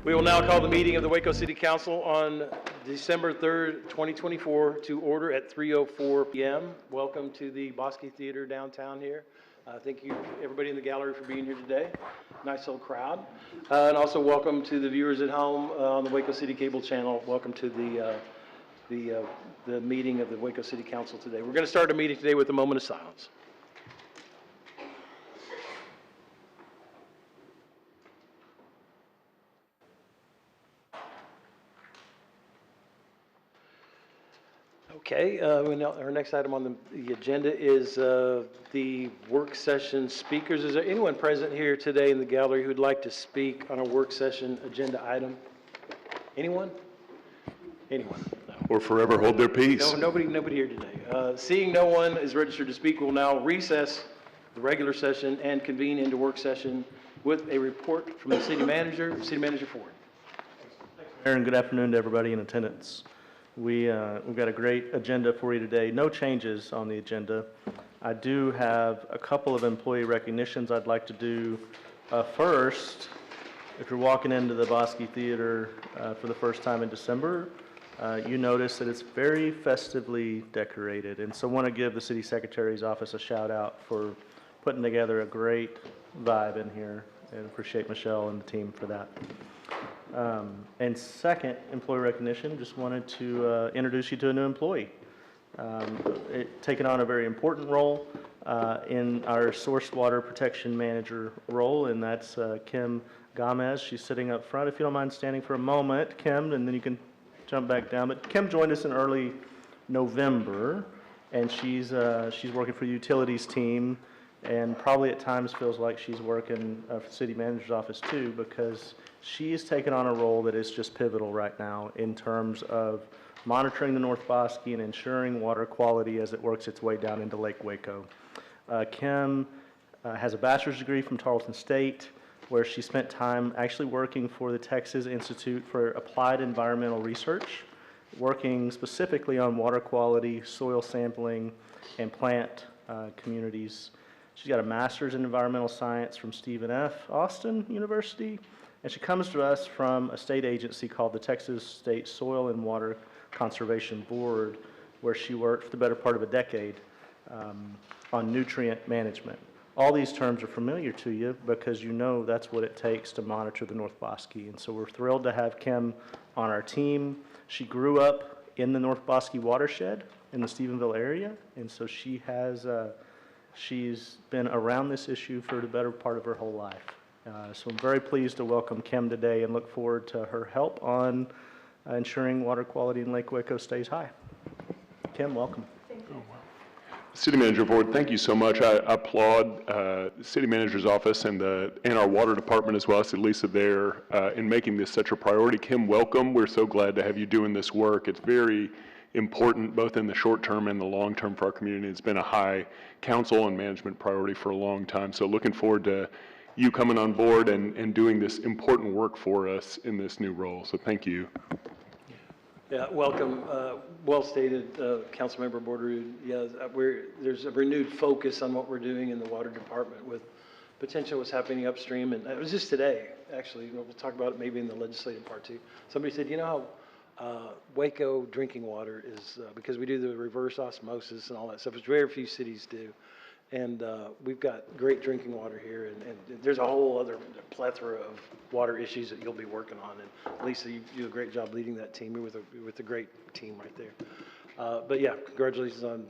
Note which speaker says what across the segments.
Speaker 1: We will now call the meeting of the Waco City Council on December 3rd, 2024 to order at 3:04 p.m. Welcome to the Bosque Theater downtown here. Thank you, everybody in the gallery, for being here today. Nice little crowd. And also welcome to the viewers at home on the Waco City Cable Channel. Welcome to the meeting of the Waco City Council today. We're going to start the meeting today with a moment of silence. Okay, our next item on the agenda is the work session speakers. Is there anyone present here today in the gallery who would like to speak on a work session agenda item? Anyone? Anyone? No.
Speaker 2: Or forever hold their peace.
Speaker 1: No, nobody here today. Seeing no one is registered to speak, we'll now recess the regular session and convene into work session with a report from the city manager. City Manager Ford.
Speaker 3: Mayor, and good afternoon to everybody in attendance. We've got a great agenda for you today. No changes on the agenda. I do have a couple of employee recognitions I'd like to do. First, if you're walking into the Bosque Theater for the first time in December, you notice that it's very festively decorated. And so I want to give the City Secretary's office a shout out for putting together a great vibe in here, and appreciate Michelle and the team for that. And second, employee recognition, just wanted to introduce you to a new employee. Taking on a very important role in our source water protection manager role, and that's Kim Gomez. She's sitting up front. If you don't mind standing for a moment, Kim, and then you can jump back down. But Kim joined us in early November, and she's working for the utilities team, and probably at times feels like she's working for the city manager's office too, because she's taken on a role that is just pivotal right now in terms of monitoring the North Bosque and ensuring water quality as it works its way down into Lake Waco. Kim has a bachelor's degree from Tarleton State, where she spent time actually working for the Texas Institute for Applied Environmental Research, working specifically on water quality, soil sampling, and plant communities. She's got a master's in environmental science from Stephen F. Austin University, and she comes to us from a state agency called the Texas State Soil and Water Conservation Board, where she worked for the better part of a decade on nutrient management. All these terms are familiar to you because you know that's what it takes to monitor the North Bosque. And so we're thrilled to have Kim on our team. She grew up in the North Bosque watershed in the Stephenville area, and so she's been around this issue for the better part of her whole life. So I'm very pleased to welcome Kim today and look forward to her help on ensuring water quality in Lake Waco stays high. Kim, welcome.
Speaker 4: Thank you.
Speaker 2: City Manager Ford, thank you so much. I applaud the City Manager's office and our water department, as well as Lisa there, in making this such a priority. Kim, welcome. We're so glad to have you doing this work. It's very important both in the short term and the long term for our community. It's been a high council and management priority for a long time. So looking forward to you coming on board and doing this important work for us in this new role. So thank you.
Speaker 1: Yeah, welcome. Well stated, Councilmember Borderud. Yeah, there's a renewed focus on what we're doing in the water department with potential what's happening upstream. And it was just today, actually. We'll talk about it maybe in the legislative part too. Somebody said, you know how Waco drinking water is, because we do the reverse osmosis and all that stuff, which very few cities do. And we've got great drinking water here, and there's a whole other plethora of water issues that you'll be working on. And Lisa, you do a great job leading that team. You're with a great team right there. But yeah, congratulations on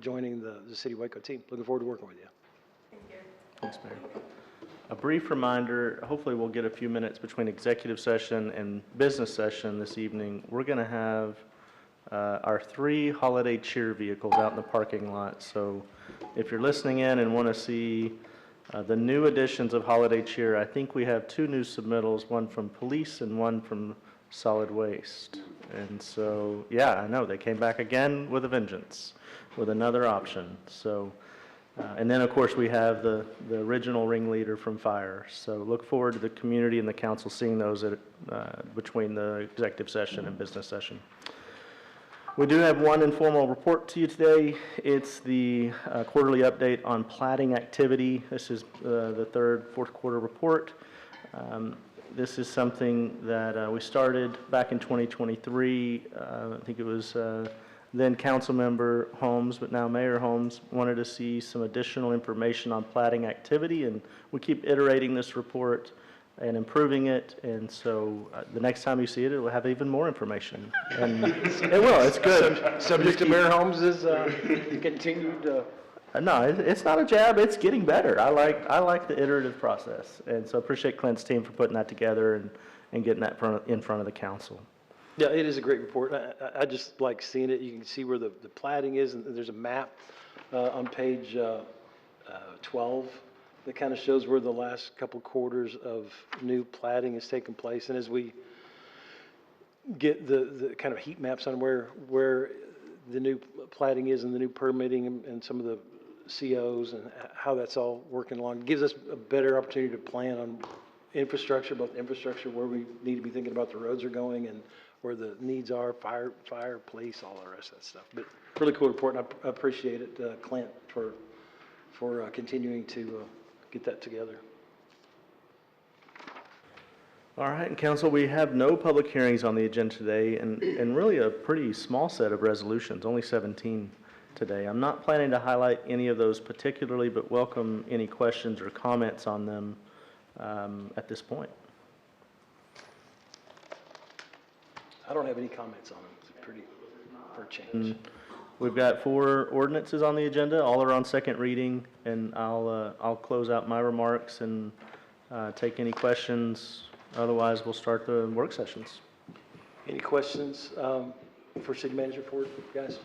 Speaker 1: joining the City Waco team. Looking forward to working with you.
Speaker 4: Thank you.
Speaker 3: Thanks, Mayor. A brief reminder, hopefully we'll get a few minutes between executive session and business session this evening. We're going to have our 3 holiday cheer vehicles out in the parking lot. So if you're listening in and want to see the new editions of holiday cheer, I think we have 2 new submittals, one from police and one from solid waste. And so, yeah, I know they came back again with a vengeance, with another option. So, and then of course we have the original ringleader from fire. So look forward to the community and the council seeing those between the executive session and business session. We do have one informal report to you today. It's the quarterly update on plating activity. This is the fourth quarter report. This is something that we started back in 2023. I think it was then Councilmember Holmes, but now Mayor Holmes, wanted to see some additional information on plating activity, and we keep iterating this report and improving it, and so the next time you see it, it will have even more information. And it will, it's good.
Speaker 1: Subject to Mayor Holmes's continued,
Speaker 3: No, it's not a jab, it's getting better. I like the iterative process, and so appreciate Clint's team for putting that together and getting that in front of the council.
Speaker 1: yeah, it is a great report. I just like seeing it. You can see where the plating is, and there's a map on page 12 that kind of shows where the last couple quarters of new plating has taken place. And as we get the kind of heat maps on where the new plating is and the new permitting and some of the COs and how that's all working along, it gives us a better opportunity to plan on infrastructure, both infrastructure, where we need to be thinking about the roads are going and where the needs are, fire, police, all the rest of that stuff. But really cool report, and I appreciate it, Clint, for continuing to get that together.
Speaker 3: All right, and council, we have no public hearings on the agenda today, and really a pretty small set of resolutions, only 17 today. I'm not planning to highlight any of those particularly, but welcome any questions or comments on them at this point.
Speaker 1: I don't have any comments on them. It's pretty, for a change.
Speaker 3: We've got 4 ordinances on the agenda. All are on second reading, and I'll close out my remarks and take any questions. Otherwise, we'll start the work sessions.
Speaker 1: Any questions for City Manager Ford, guys?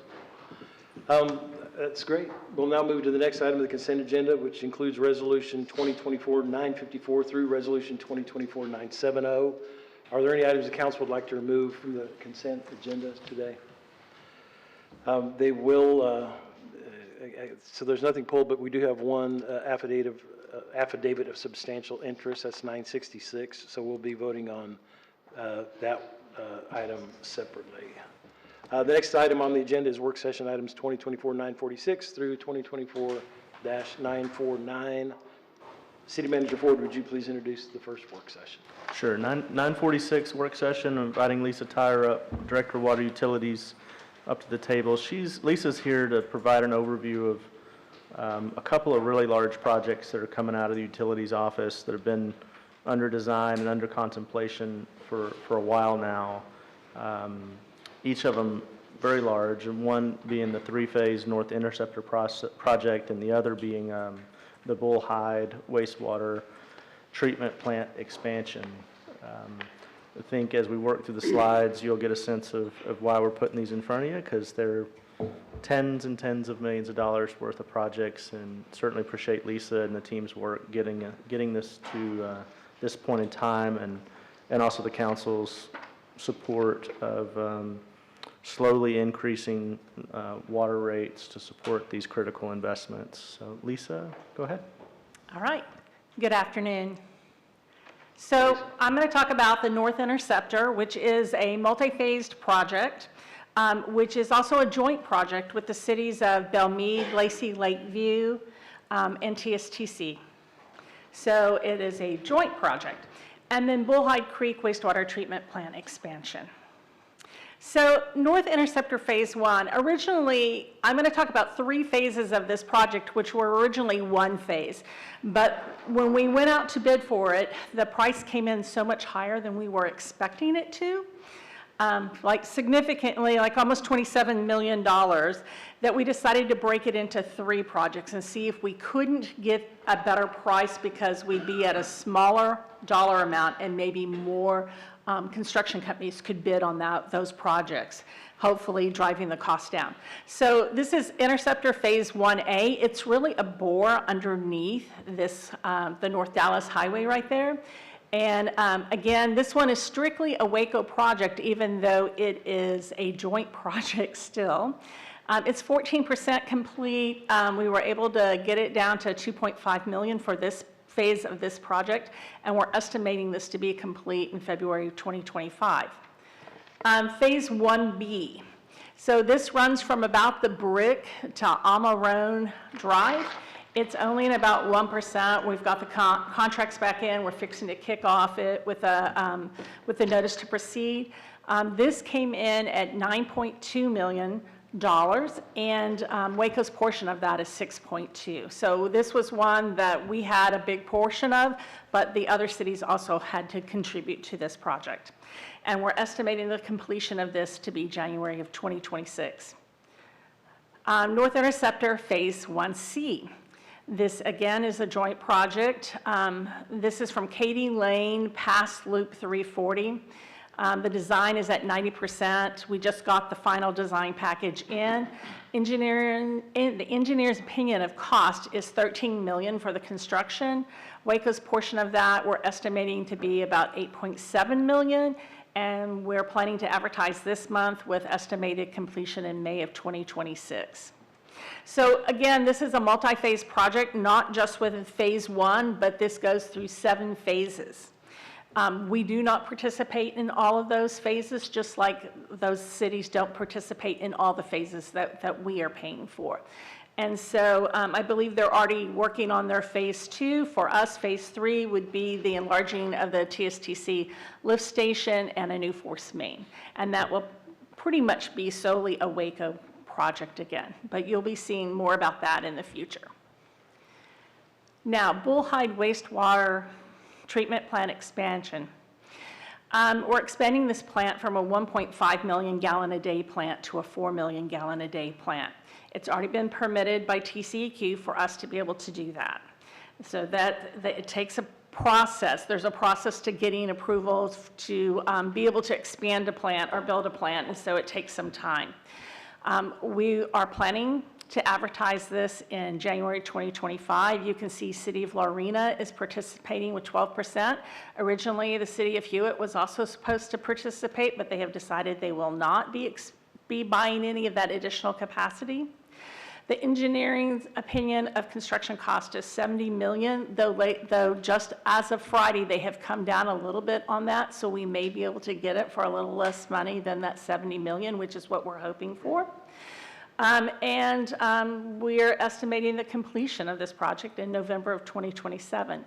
Speaker 1: That's great. We'll now move to the next item of the consent agenda, which includes Resolution 2024-954 through Resolution 2024-970. Are there any items the council would like to remove from the consent agenda today? They will, so there's nothing pulled, but we do have one affidavit of substantial interest. That's 966. So we'll be voting on that item separately. The next item on the agenda is work session items 2024-946 through 2024-949. City Manager Ford, would you please introduce the first work session?
Speaker 3: Sure. 946 work session, inviting Lisa Tyra up, Director of Water Utilities, up to the table. Lisa's here to provide an overview of a couple of really large projects that are coming out of the utilities office that have been under design and under contemplation for a while now. Each of them very large, and one being the 3-phase North Interceptor project, and the other being the Bullhide wastewater treatment plant expansion. I think as we work through the slides, you'll get a sense of why we're putting these in front of you, because they're tens and tens of millions of dollars worth of projects, and certainly appreciate Lisa and the team's work getting this to this point in time, and also the council's support of slowly increasing water rates to support these critical investments. So Lisa, go ahead.
Speaker 4: All right. Good afternoon. So I'm going to talk about the North Interceptor, which is a multi-phased project, which is also a joint project with the cities of Belmead, Lacey, Lakeview, and TSTC. So it is a joint project. And then Bullhide Creek wastewater treatment plant expansion. So North Interceptor Phase 1, originally, I'm going to talk about 3 phases of this project, which were originally 1 phase. But when we went out to bid for it, the price came in so much higher than we were expecting it to, like significantly, like almost $27 million, that we decided to break it into 3 projects and see if we couldn't get a better price, because we'd be at a smaller dollar amount and maybe more construction companies could bid on those projects, hopefully driving the cost down. So this is Interceptor Phase 1A. It's really a bore underneath this, the North Dallas Highway right there. And again, this one is strictly a Waco project, even though it is a joint project still. It's 14% complete. We were able to get it down to $2.5 million for this phase of this project, and we're estimating this to be complete in February 2025. Phase 1B. So this runs from about the Brick to Amarone Drive. It's only in about 1%. We've got the contracts back in. We're fixing to kick off it with the notice to proceed. This came in at $9.2 million, and Waco's portion of that is 6.2. So this was one that we had a big portion of, but the other cities also had to contribute to this project. And we're estimating the completion of this to be January of 2026. North Interceptor Phase 1C. This, again, is a joint project. This is from Katy Lane past Loop 340. The design is at 90%. We just got the final design package in. The engineer's opinion of cost is $13 million for the construction. Waco's portion of that, we're estimating to be about $8.7 million, and we're planning to advertise this month with estimated completion in May of 2026. So again, this is a multi-phase project, not just with phase 1, but this goes through 7 phases. We do not participate in all of those phases, just like those cities don't participate in all the phases that we are paying for. And so I believe they're already working on their phase 2. For us, phase 3 would be the enlarging of the TSTC lift station and a new force main. And that will pretty much be solely a Waco project again, but you'll be seeing more about that in the future. Now, Bullhide wastewater treatment plant expansion. We're expanding this plant from a 1.5 million gallon a day plant to a 4 million gallon a day plant. It's already been permitted by TCEQ for us to be able to do that. So that it takes a process. There's a process to getting approvals to be able to expand a plant or build a plant, and so it takes some time. We are planning to advertise this in January 2025. You can see City of Lorena is participating with 12%. Originally, the City of Hewitt was also supposed to participate, but they have decided they will not be buying any of that additional capacity. The engineering's opinion of construction cost is $70 million, though just as of Friday, they have come down a little bit on that, so we may be able to get it for a little less money than that $70 million, which is what we're hoping for. We're estimating the completion of this project in November of 2027.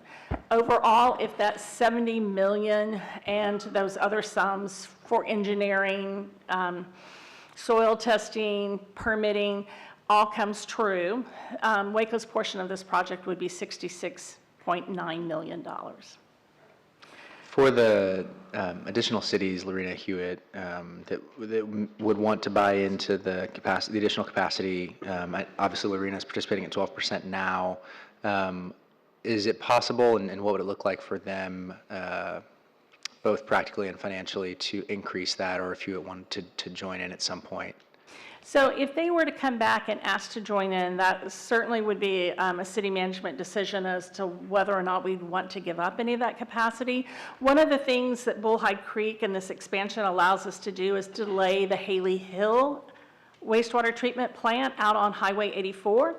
Speaker 4: Overall, if that $70 million and those other sums for engineering, soil testing, permitting, all comes true, Waco's portion of this project would be $66.9 million.
Speaker 5: For the additional cities, Lorena, Hewitt, that would want to buy into the capacity, the additional capacity, obviously Lorena is participating at 12% now. Is it possible, and what would it look like for them, both practically and financially, to increase that, or if Hewitt wanted to join in at some point?
Speaker 4: So if they were to come back and ask to join in, that certainly would be a city management decision as to whether or not we'd want to give up any of that capacity. One of the things that Bullhide Creek and this expansion allows us to do is delay the Haley Hill wastewater treatment plant out on Highway 84.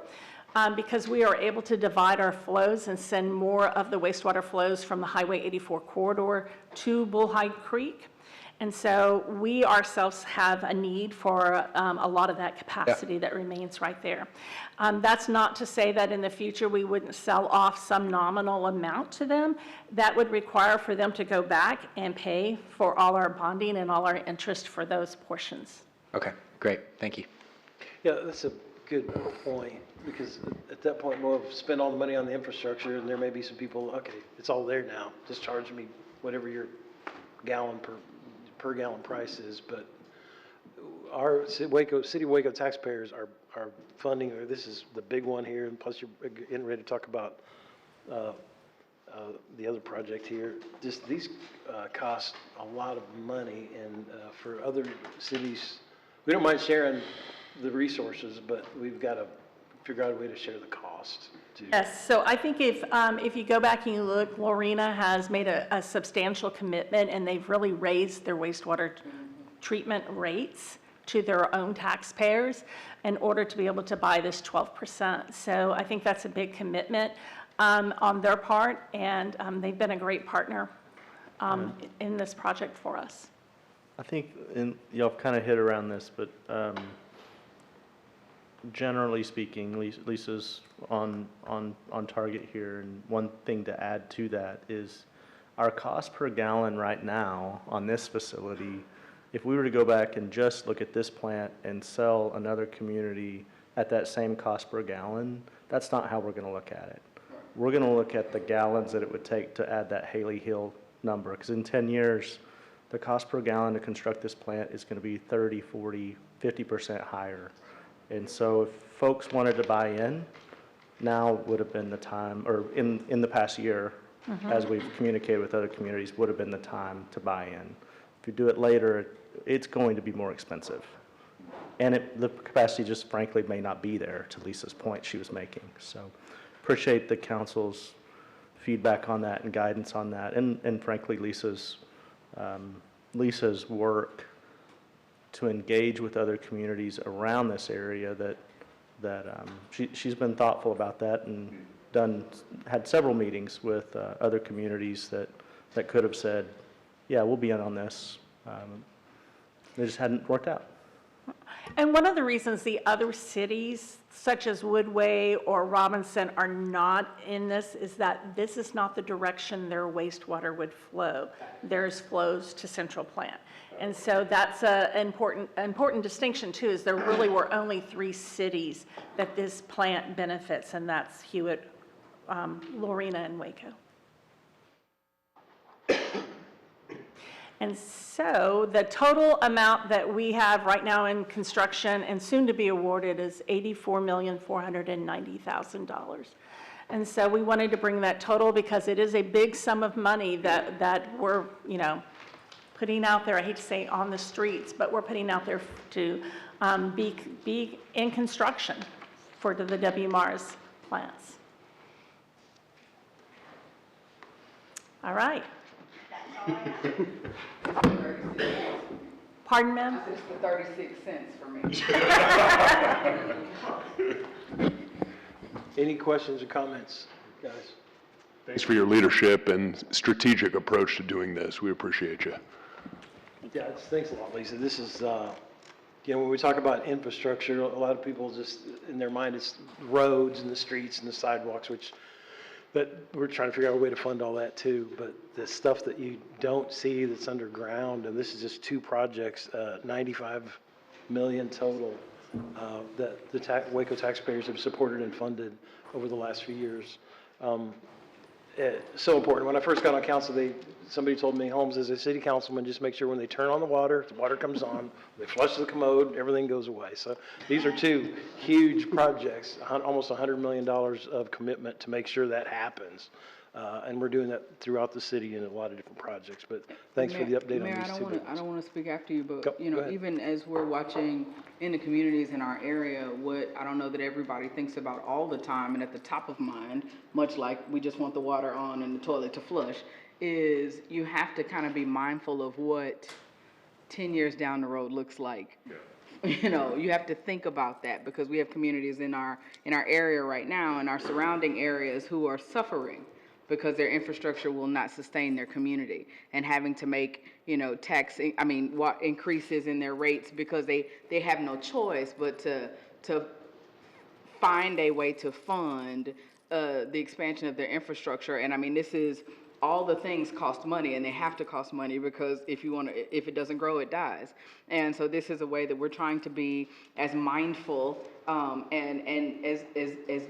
Speaker 4: Because we are able to divide our flows and send more of the wastewater flows from the Highway 84 corridor to Bullhide Creek. And so we ourselves have a need for a lot of that capacity that remains right there. That's not to say that in the future we wouldn't sell off some nominal amount to them. That would require for them to go back and pay for all our bonding and all our interest for those portions.
Speaker 5: Okay, great, thank you.
Speaker 1: Yeah, that's a good point, because at that point, we'll have spent all the money on the infrastructure, and there may be some people, okay, it's all there now, just charge me whatever your gallon per gallon price is. But our City of Waco taxpayers are funding, or this is the big one here, and plus you're getting ready to talk about the other project here. Just these cost a lot of money, and for other cities, we don't mind sharing the resources, but we've got to figure out a way to share the cost too.
Speaker 4: Yes, so I think if you go back and you look, Lorena has made a substantial commitment, and they've really raised their wastewater treatment rates to their own taxpayers in order to be able to buy this 12%. So I think that's a big commitment on their part, and they've been a great partner in this project for us.
Speaker 3: I think, and y'all kind of hit around this, but generally speaking, Lisa's on target here, and one thing to add to that is our cost per gallon right now on this facility, if we were to go back and just look at this plant and sell another community at that same cost per gallon, that's not how we're going to look at it. We're going to look at the gallons that it would take to add that Haley Hill number, because in 10 years, the cost per gallon to construct this plant is going to be 30, 40, 50% higher. And so if folks wanted to buy in, now would have been the time, or in the past year, as we've communicated with other communities, would have been the time to buy in. If you do it later, it's going to be more expensive. And the capacity just frankly may not be there, to Lisa's point she was making. So appreciate the council's feedback on that and guidance on that, and frankly, Lisa's work to engage with other communities around this area that she's been thoughtful about that and had several meetings with other communities that could have said, yeah, we'll be in on this. They just hadn't worked out.
Speaker 4: And one of the reasons the other cities, such as Woodway or Robinson, are not in this is that this is not the direction their wastewater would flow. Theirs flows to Central Plant. And so that's an important distinction too, is there really were only 3 cities that this plant benefits, and that's Hewitt, Lorena, and Waco. And so the total amount that we have right now in construction and soon to be awarded is $84,490,000. And so we wanted to bring that total because it is a big sum of money that we're, putting out there. I hate to say on the streets, but we're putting out there to be in construction for the WMARS plants. All right. Pardon, ma'am?
Speaker 6: It's the 36 cents for me.
Speaker 1: Any questions or comments, guys?
Speaker 2: Thanks for your leadership and strategic approach to doing this. We appreciate you.
Speaker 1: Yeah, thanks a lot, Lisa. This is, when we talk about infrastructure, a lot of people just, in their mind, it's roads and the streets and the sidewalks, but we're trying to figure out a way to fund all that too. But the stuff that you don't see that's underground, and this is just 2 projects, 95 million total, that the Waco taxpayers have supported and funded over the last few years. So important. When I first got on council, somebody told me, Holmes, as a city councilman, just make sure when they turn on the water comes on, they flush the commode, everything goes away. So these are 2 huge projects, almost $100 million of commitment to make sure that happens. And we're doing that throughout the city in a lot of different projects. But thanks for the update on
Speaker 6: Mayor,
Speaker 1: these 2
Speaker 6: I don't want to speak after you, but
Speaker 1: Go ahead.
Speaker 6: even as we're watching in the communities in our area, what I don't know that everybody thinks about all the time and at the top of mind, much like we just want the water on and the toilet to flush, is you have to kind of be mindful of what 10 years down the road looks like. Yeah. You have to think about that because we have communities in our area right now and our surrounding areas who are suffering because their infrastructure will not sustain their community and having to make, increases in their rates because they have no choice but to find a way to fund the expansion of their infrastructure. And this is, all the things cost money, and they have to cost money because if it doesn't grow, it dies. And so this is a way that we're trying to be as mindful and as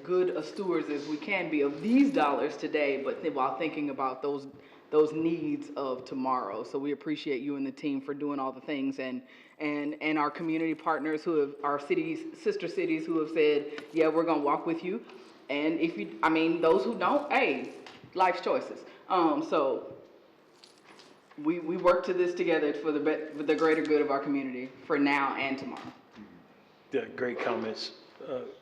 Speaker 6: good a stewards as we can be of these dollars today, but while thinking about those needs of tomorrow. So we appreciate you and the team for doing all the things, and our community partners our cities, sister cities who have said, yeah, we're gonna walk with you. And those who don't, hey, life's choices. So we work to this together for the greater good of our community for now and tomorrow.
Speaker 1: Yeah, great comments,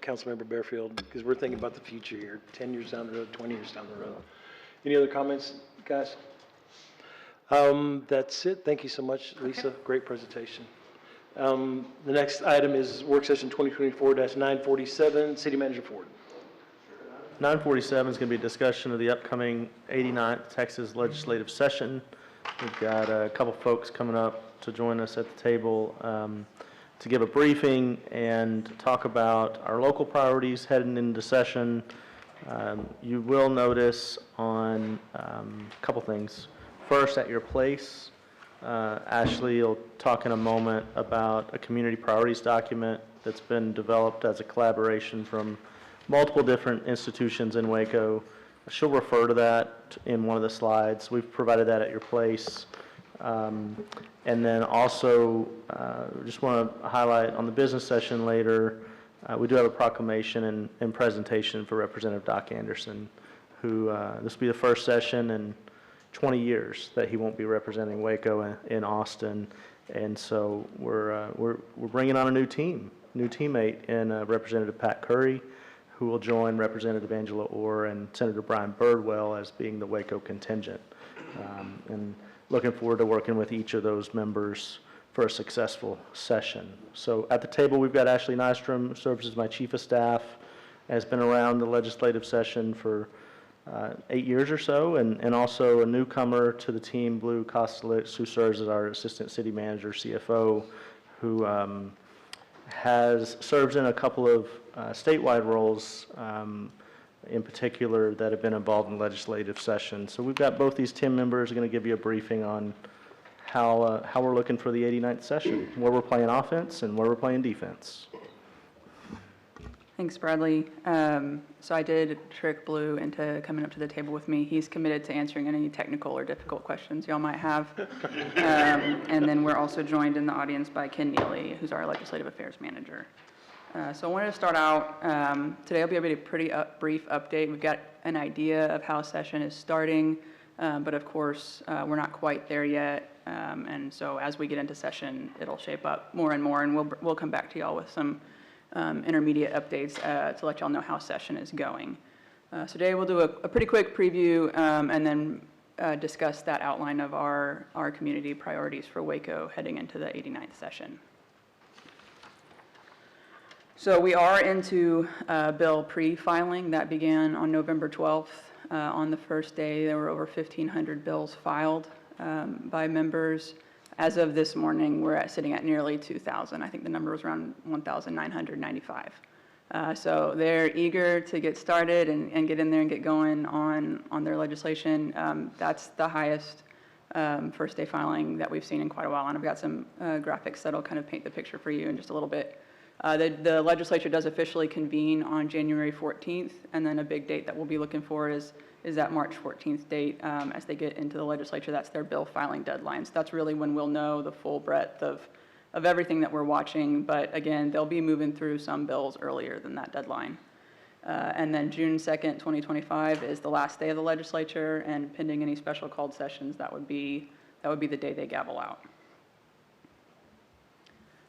Speaker 1: Councilmember Bearfield, because we're thinking about the future here, 10 years down the road, 20 years down the road. Any other comments, guys? That's it. Thank you so much, Lisa. Okay. Great presentation. The next item is work session 2024-947, City Manager Ford.
Speaker 3: 947 is going to be a discussion of the upcoming 89th Texas legislative session. We've got a couple folks coming up to join us at the table. to give a briefing and talk about our local priorities heading into session. You will notice on a couple things. First, at your place, Ashley will talk in a moment about a community priorities document that's been developed as a collaboration from multiple different institutions in Waco. She'll refer to that in one of the slides. We've provided that at your place. And then also, just want to highlight on the business session later, we do have a proclamation and presentation for Representative Doc Anderson, who this will be the first session in 20 years that he won't be representing Waco in Austin. And so we're bringing on a new teammate in Representative Pat Curry, who will join Representative Angela Orr and Senator Brian Birdwell as being the Waco contingent. And looking forward to working with each of those members for a successful session. So at the table, we've got Ashley Nystrom, who serves as my chief of staff, has been around the legislative session for 8 years or so, and also a newcomer to the team, Blue Kostelitz, who serves as our assistant city manager, CFO, who serves in a couple of statewide roles, in particular, that have been involved in legislative session. So we've got both these team members going to give you a briefing on how we're looking for the 89th session, where we're playing offense and where we're playing defense.
Speaker 7: Thanks, Bradley. So I did trick Blue into coming up to the table with me. He's committed to answering any technical or difficult questions y'all might have. And then we're also joined in the audience by Ken Neely, who's our Legislative Affairs Manager. So I wanted to start out, today will be a pretty brief update. We've got an idea of how session is starting, but of course, we're not quite there yet. And so as we get into session, it'll shape up more and more, and we'll come back to y'all with some intermediate updates to let y'all know how session is going. So today we'll do a pretty quick preview and then discuss that outline of our community priorities for Waco heading into the 89th session. So we are into bill pre-filing. That began on November 12th. On the first day, there were over 1,500 bills filed by members. As of this morning, we're sitting at nearly 2,000. I think the number was around 1,995. So they're eager to get started and get in there and get going on their legislation. That's the highest first day filing that we've seen in quite a while. And I've got some graphics that'll kind of paint the picture for you in just a little bit. The legislature does officially convene on January 14th, and then a big date that we'll be looking for is that March 14th date. As they get into the legislature, that's their bill filing deadlines. That's really when we'll know the full breadth of everything that we're watching, but again, they'll be moving through some bills earlier than that deadline. And then June 2nd, 2025 is the last day of the legislature, and pending any special called sessions, that would be the day they gavel out.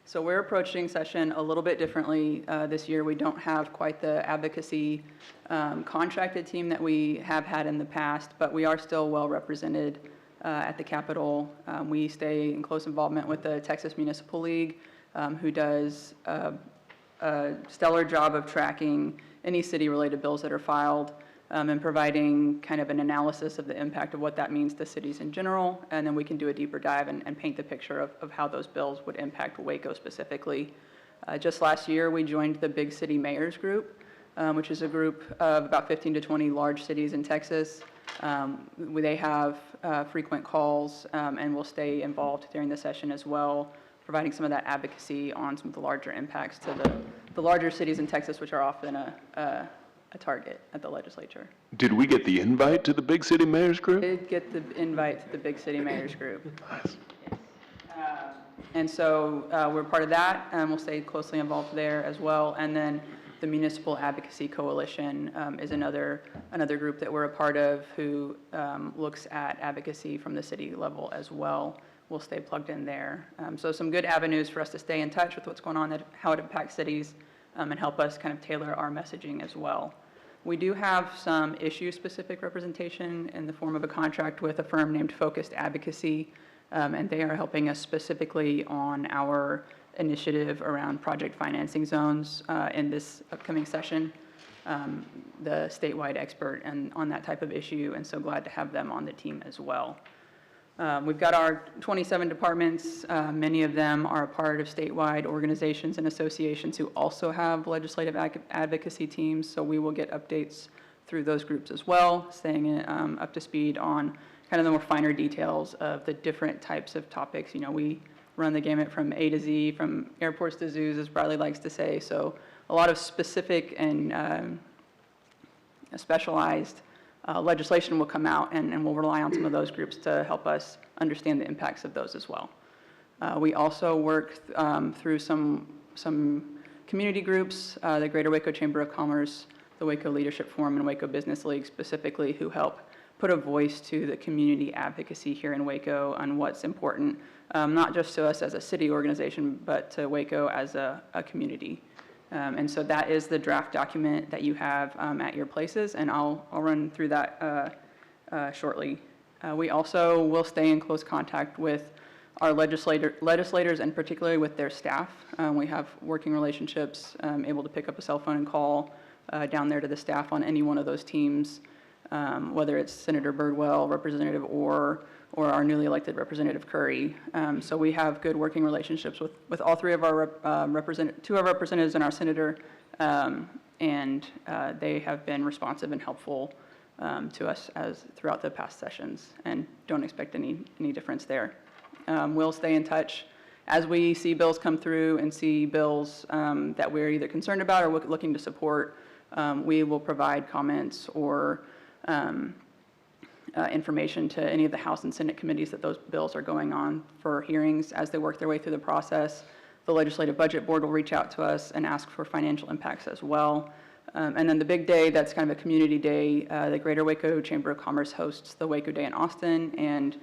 Speaker 7: So we're approaching session a little bit differently this year. We don't have quite the advocacy contracted team that we have had in the past, but we are still well represented at the Capitol. We stay in close involvement with the Texas Municipal League, who does a stellar job of tracking any city-related bills that are filed and providing kind of an analysis of the impact of what that means to cities in general, and then we can do a deeper dive and paint the picture of how those bills would impact Waco specifically. Just last year, we joined the Big City Mayors Group, which is a group of about 15 to 20 large cities in Texas. They have frequent calls and will stay involved during the session as well, providing some of that advocacy on some of the larger impacts to the larger cities in Texas, which are often a target at the legislature.
Speaker 2: Did we get the invite to the Big City Mayors Group?
Speaker 7: Did get the invite to the Big City Mayors Group. Yes. And so we're part of that, and we'll stay closely involved there as well. And then the Municipal Advocacy Coalition is another group that we're a part of who looks at advocacy from the city level as well. We'll stay plugged in there. So some good avenues for us to stay in touch with what's going on, how it impacts cities, and help us kind of tailor our messaging as well. We do have some issue-specific representation in the form of a contract with a firm named Focused Advocacy, and they are helping us specifically on our initiative around project financing zones in this upcoming session, the statewide expert on that type of issue, and so glad to have them on the team as well. We've got our 27 departments. Many of them are a part of statewide organizations and associations who also have legislative advocacy teams, so we will get updates through those groups as well, staying up to speed on kind of the more finer details of the different types of topics. You know, we run the gamut from A to Z, from airports to zoos, as Bradley likes to say, so a lot of specific and specialized legislation will come out, and we'll rely on some of those groups to help us understand the impacts of those as well. We also work through some community groups, the Greater Waco Chamber of Commerce, the Waco Leadership Forum, and Waco Business League specifically, who help put a voice to the community advocacy here in Waco on what's important, not just to us as a city organization, but to Waco as a community. And so that is the draft document that you have at your places, and I'll run through that shortly. We also will stay in close contact with our legislators, and particularly with their staff. We have working relationships, able to pick up a cell phone and call down there to the staff on any one of those teams, whether it's Senator Birdwell, Representative Orr, or our newly elected Representative Curry. So we have good working relationships with all three of our two of our representatives and our senator, and they have been responsive and helpful to us throughout the past sessions, and don't expect any difference there. We'll stay in touch as we see bills come through and see bills that we're either concerned about or looking to support. We will provide comments or information to any of the House and Senate committees that those bills are going on for hearings as they work their way through the process. The Legislative Budget Board will reach out to us and ask for financial impacts as well. And then the big day, that's kind of a community day, the Greater Waco Chamber of Commerce hosts the Waco Day in Austin, and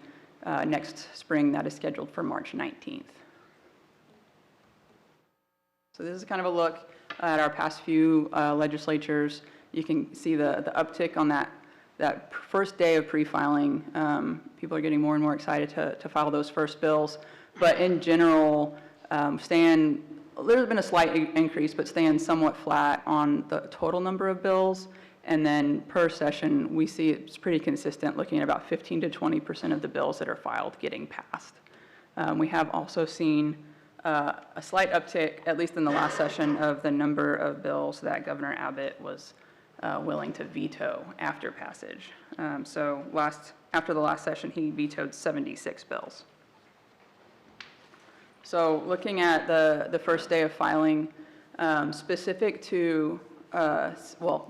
Speaker 7: next spring that is scheduled for March 19th. So this is kind of a look at our past few legislatures. You can see the uptick on that first day of pre-filing. People are getting more and more excited to file those first bills. But in general, there's been a slight increase, but staying somewhat flat on the total number of bills. And then per session, we see it's pretty consistent, looking at about 15 to 20% of the bills that are filed getting passed. We have also seen a slight uptick, at least in the last session, of the number of bills that Governor Abbott was willing to veto after passage. So after the last session, he vetoed 76 bills. So looking at the first day of filing, specific to,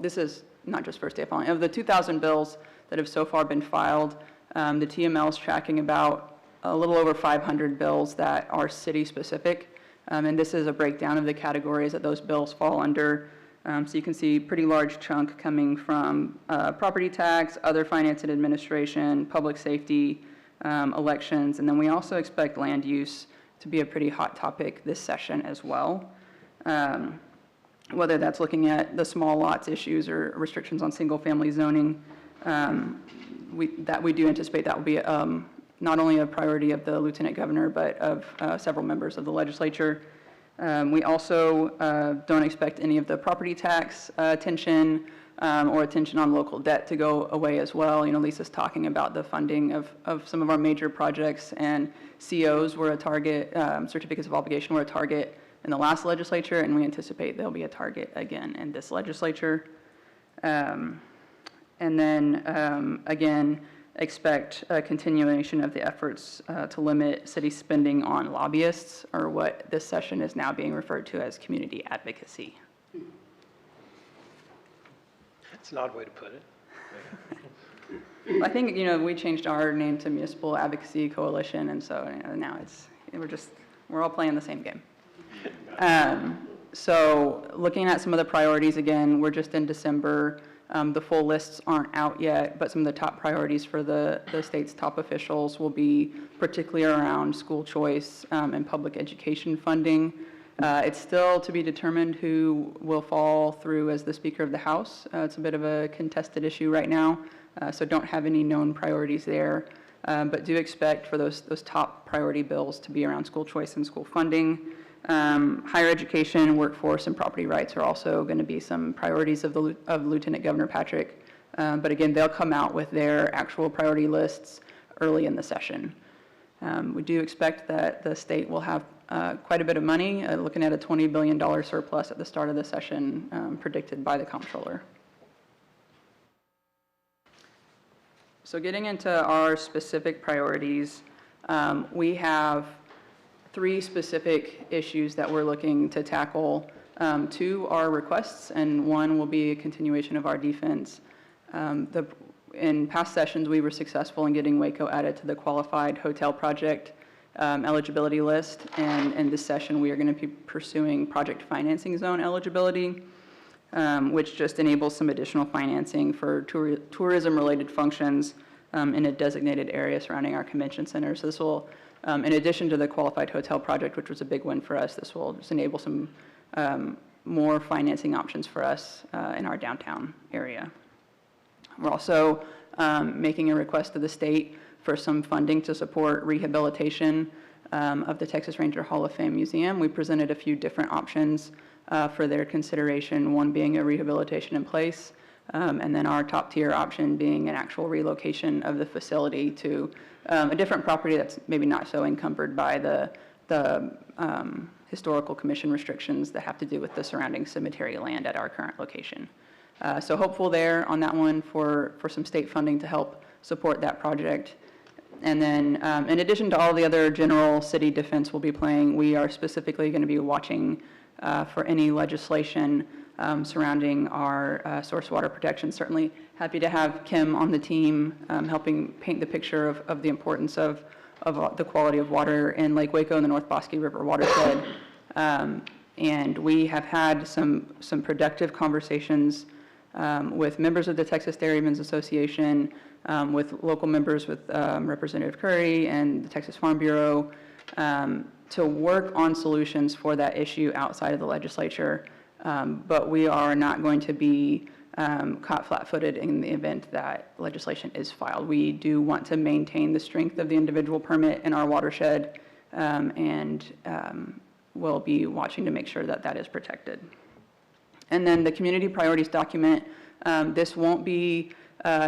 Speaker 7: this is not just first day of filing, of the 2,000 bills that have so far been filed, the TML is tracking about a little over 500 bills that are city-specific, and this is a breakdown of the categories that those bills fall under. So you can see pretty large chunk coming from property tax, other finance and administration, public safety, elections, and then we also expect land use to be a pretty hot topic this session as well. Whether that's looking at the small lots issues or restrictions on single-family zoning, we do anticipate that will be not only a priority of the Lieutenant Governor, but of several members of the legislature. We also don't expect any of the property tax attention or attention on local debt to go away as well. You know, Lisa's talking about the funding of some of our major projects, and COs were a target, certificates of obligation were a target in the last legislature, and we anticipate they'll be a target again in this legislature. And then, again, expect a continuation of the efforts to limit city spending on lobbyists, or what this session is now being referred to as community advocacy.
Speaker 1: That's an odd way to put it.
Speaker 7: I think, we changed our name to Municipal Advocacy Coalition, and so now we're all playing the same game. So looking at some of the priorities, again, we're just in December. The full lists aren't out yet, but some of the top priorities for the state's top officials will be particularly around school choice and public education funding. It's still to be determined who will fall through as the Speaker of the House. It's a bit of a contested issue right now, so don't have any known priorities there, but do expect for those top priority bills to be around school choice and school funding. Higher education, workforce, and property rights are also going to be some priorities of Lieutenant Governor Patrick. But again, they'll come out with their actual priority lists early in the session. We do expect that the state will have quite a bit of money, looking at a $20 billion surplus at the start of the session predicted by the comptroller. So getting into our specific priorities, we have 3 specific issues that we're looking to tackle. 2 are requests, and 1 will be a continuation of our defense. In past sessions, we were successful in getting Waco added to the qualified hotel project eligibility list, and in this session, we are going to be pursuing project financing zone eligibility, which just enables some additional financing for tourism-related functions in a designated area surrounding our convention center. So this will, in addition to the qualified hotel project, which was a big win for us, this will just enable some more financing options for us in our downtown area. We're also making a request to the state for some funding to support rehabilitation of the Texas Ranger Hall of Fame Museum. We presented a few different options for their consideration, one being a rehabilitation in place, and then our top tier option being an actual relocation of the facility to a different property that's maybe not so encumbered by the historical commission restrictions that have to do with the surrounding cemetery land at our current location. So hopeful there on that one for some state funding to help support that project. And then in addition to all the other general city defense we'll be playing, we are specifically going to be watching for any legislation surrounding our source water protection. Certainly happy to have Kim on the team helping paint the picture of the importance of the quality of water in Lake Waco and the North Bosque River watershed. And we have had some productive conversations with members of the Texas Dairymen's Association, with local members, with Representative Curry and the Texas Farm Bureau, to work on solutions for that issue outside of the legislature. But we are not going to be caught flat-footed in the event that legislation is filed. We do want to maintain the strength of the individual permit in our watershed, and we'll be watching to make sure that that is protected. And then the community priorities document, this won't be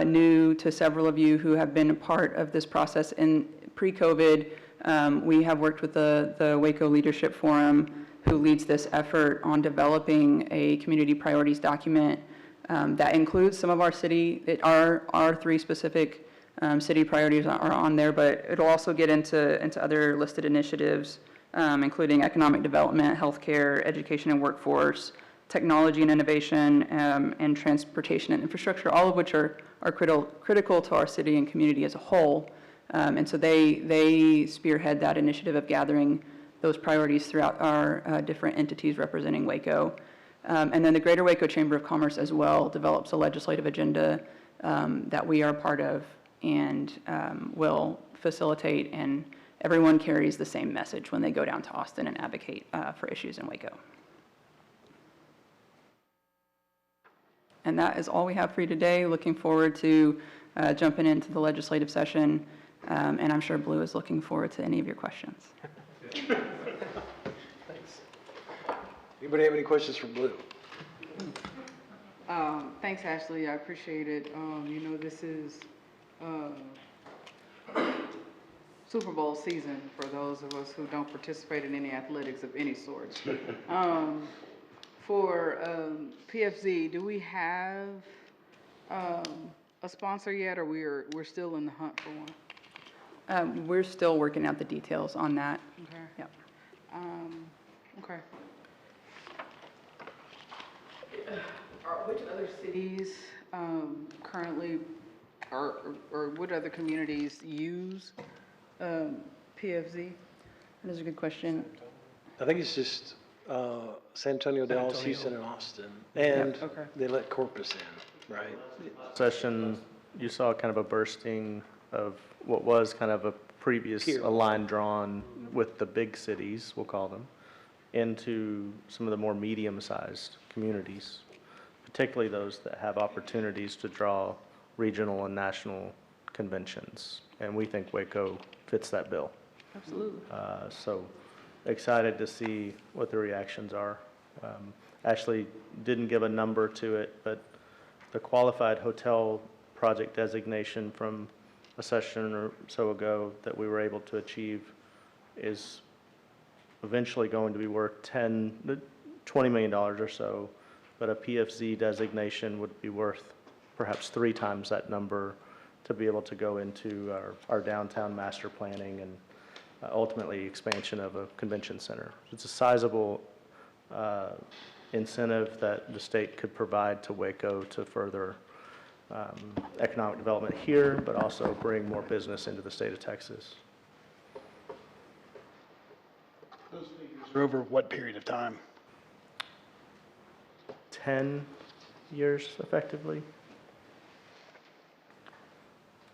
Speaker 7: new to several of you who have been a part of this process. In pre-COVID, we have worked with the Waco Leadership Forum, who leads this effort on developing a community priorities document that includes some of our our 3 specific city priorities are on there, but it'll also get into other listed initiatives, including economic development, healthcare, education and workforce, technology and innovation, and transportation and infrastructure, all of which are critical to our city and community as a whole. And so they spearhead that initiative of gathering those priorities throughout our different entities representing Waco. And then the Greater Waco Chamber of Commerce as well develops a legislative agenda that we are part of and will facilitate, and everyone carries the same message when they go down to Austin and advocate for issues in Waco. And that is all we have for you today. Looking forward to jumping into the legislative session, and I'm sure Blue is looking forward to any of your questions.
Speaker 1: Thanks. Anybody have any questions for Blue?
Speaker 6: Thanks, Ashley. I appreciate it. You know, this is Super Bowl season for those of us who don't participate in any athletics of any sort. For PFZ, do we have a sponsor yet, or we're still in the hunt for one?
Speaker 7: We're still working out the details on that.
Speaker 6: Okay.
Speaker 7: Yep.
Speaker 6: Okay. Which other cities currently, or what other communities use PFZ?
Speaker 7: That is a good question.
Speaker 1: I think it's just San Antonio, Dallas, Houston, and Austin. And
Speaker 6: Okay.
Speaker 1: they let Corpus in, right?
Speaker 3: Session, you saw kind of a bursting of what was kind of a previous, a line drawn with the big cities, we'll call them, into some of the more medium-sized communities, particularly those that have opportunities to draw regional and national conventions. And we think Waco fits that bill.
Speaker 6: Absolutely.
Speaker 3: So excited to see what the reactions are. Ashley didn't give a number to it, but the qualified hotel project designation from a session or so ago that we were able to achieve is eventually going to be worth $20 million or so, but a PFZ designation would be worth perhaps 3 times that number to be able to go into our downtown master planning and ultimately expansion of a convention center. It's a sizable incentive that the state could provide to Waco to further economic development here, but also bring more business into the state of Texas.
Speaker 8: For over what period of time?
Speaker 3: 10 years effectively.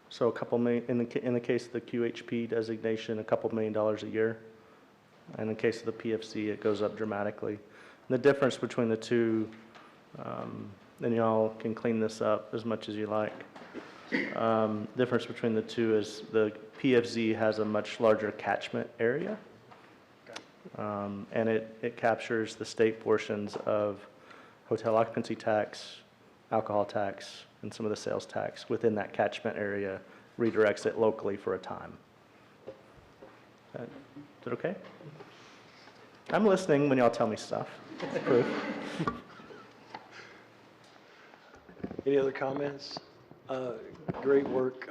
Speaker 3: So a couple million, in the case of the QHP designation, a couple $1 million a year. And in the case of the PFC, it goes up dramatically. And the difference between the two, and y'all can clean this up as much as you like. Difference between the two is the PFZ has a much larger catchment area. And it captures the state portions of hotel occupancy tax, alcohol tax, and some of the sales tax within that catchment area, redirects it locally for a time. Is that okay? I'm listening when y'all tell me stuff. It's proof.
Speaker 1: Any other comments? Great work,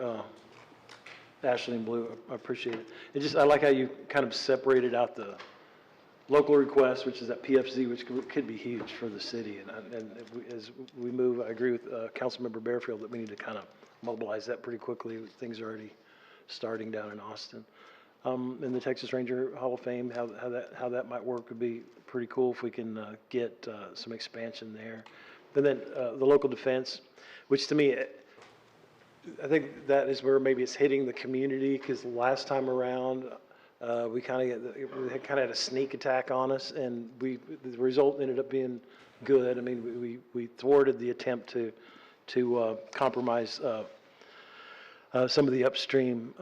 Speaker 1: Ashley and Blue, I appreciate it. I like how you kind of separated out the local request, which is that PFZ, which could be huge for the city. And as we move, I agree with Councilmember Bearfield that we need to kind of mobilize that pretty quickly. Things are already starting down in Austin. And the Texas Ranger Hall of Fame, how that might work would be pretty cool if we can get some expansion there. And then the local defense, which to me, I think that is where maybe it's hitting the community, because last time around, we kind of had a sneak attack on us, and the result ended up being good. I mean, we thwarted the attempt to compromise some of the upstream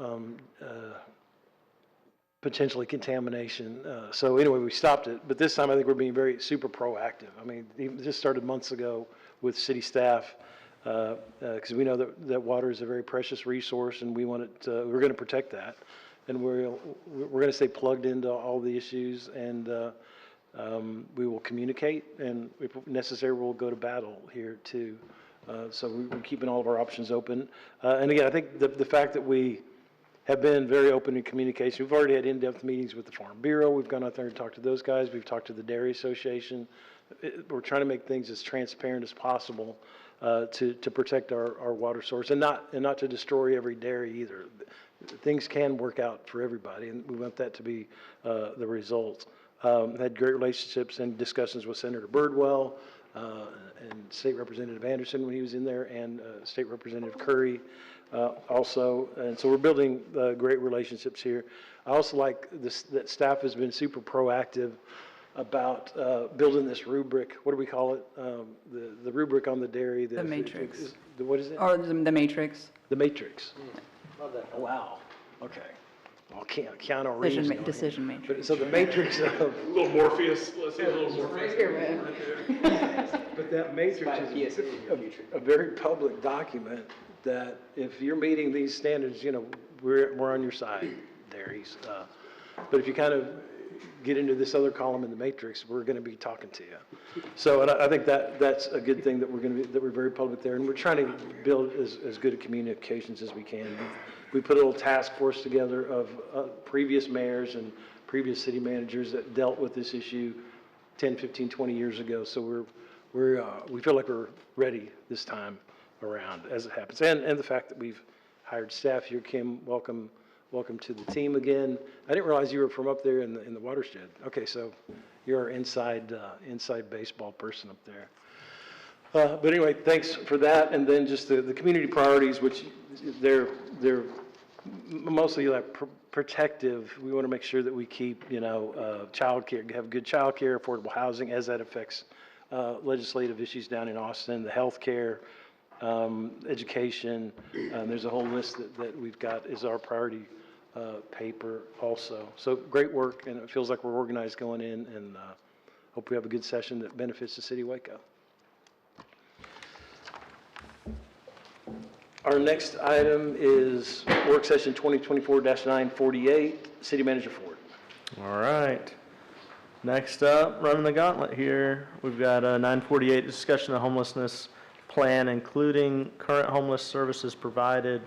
Speaker 1: potentially contamination. So anyway, we stopped it. But this time, I think we're being super proactive. I mean, it just started months ago with city staff, because we know that water is a very precious resource, and we're going to protect that. And we're going to stay plugged into all the issues, and we will communicate, and if necessary, we'll go to battle here too. So we're keeping all of our options open. And again, I think the fact that we have been very open in communication. We've already had in-depth meetings with the Farm Bureau. We've gone out there and talked to those guys. We've talked to the Dairy Association. We're trying to make things as transparent as possible to protect our water source, and not to destroy every dairy either. Things can work out for everybody, and we want that to be the result. Had great relationships and discussions with Senator Birdwell and State Representative Anderson when he was in there, and State Representative Curry also. And so we're building great relationships here. I also like that staff has been super proactive about building this rubric. What do we call it? The rubric on the dairy.
Speaker 7: The matrix.
Speaker 1: What is it?
Speaker 7: Or the matrix.
Speaker 1: The matrix. Love that. Wow. Okay. Well, Keanu Reeves.
Speaker 7: Decision matrix.
Speaker 1: But, so the matrix of.
Speaker 2: A little Morpheus, let's say a little Morpheus.
Speaker 6: Right here, man.
Speaker 1: But that matrix is a very public document that if you're meeting these standards, we're on your side, dairies. But if you kind of get into this other column in the matrix, we're going to be talking to you. So, and I think that's a good thing that we're very public there, and we're trying to build as good a communications as we can. We put a little task force together of previous mayors and previous city managers that dealt with this issue 10, 15, 20 years ago. So we feel like we're ready this time around as it happens. And the fact that we've hired staff here. Kim, welcome to the team again. I didn't realize you were from up there in the watershed. Okay, so you're our inside baseball person up there. But anyway, thanks for that. And then just the community priorities, which they're mostly like protective. We want to make sure that we keep, childcare, have good childcare, affordable housing as that affects legislative issues down in Austin, the healthcare, education. There's a whole list that we've got is our priority paper also. So great work, and it feels like we're organized going in, and hope we have a good session that benefits the city of Waco. Our next item is work session 2024-948, City Manager Ford.
Speaker 3: All right. Next up, running the gauntlet here, we've got 948, discussion of homelessness plan, including current homeless services provided,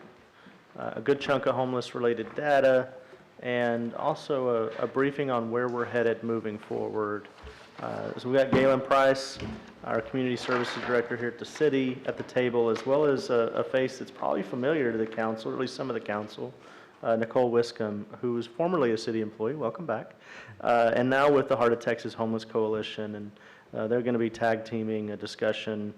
Speaker 3: a good chunk of homeless-related data, and also a briefing on where we're headed moving forward. So we got Galen Price, our Community Services Director here at the city, at the table, as well as a face that's probably familiar to the council, or at least some of the council, Nicole Wiscombe, who was formerly a city employee, welcome back, and now with the Heart of Texas Homeless Coalition, and they're going to be tag teaming a discussion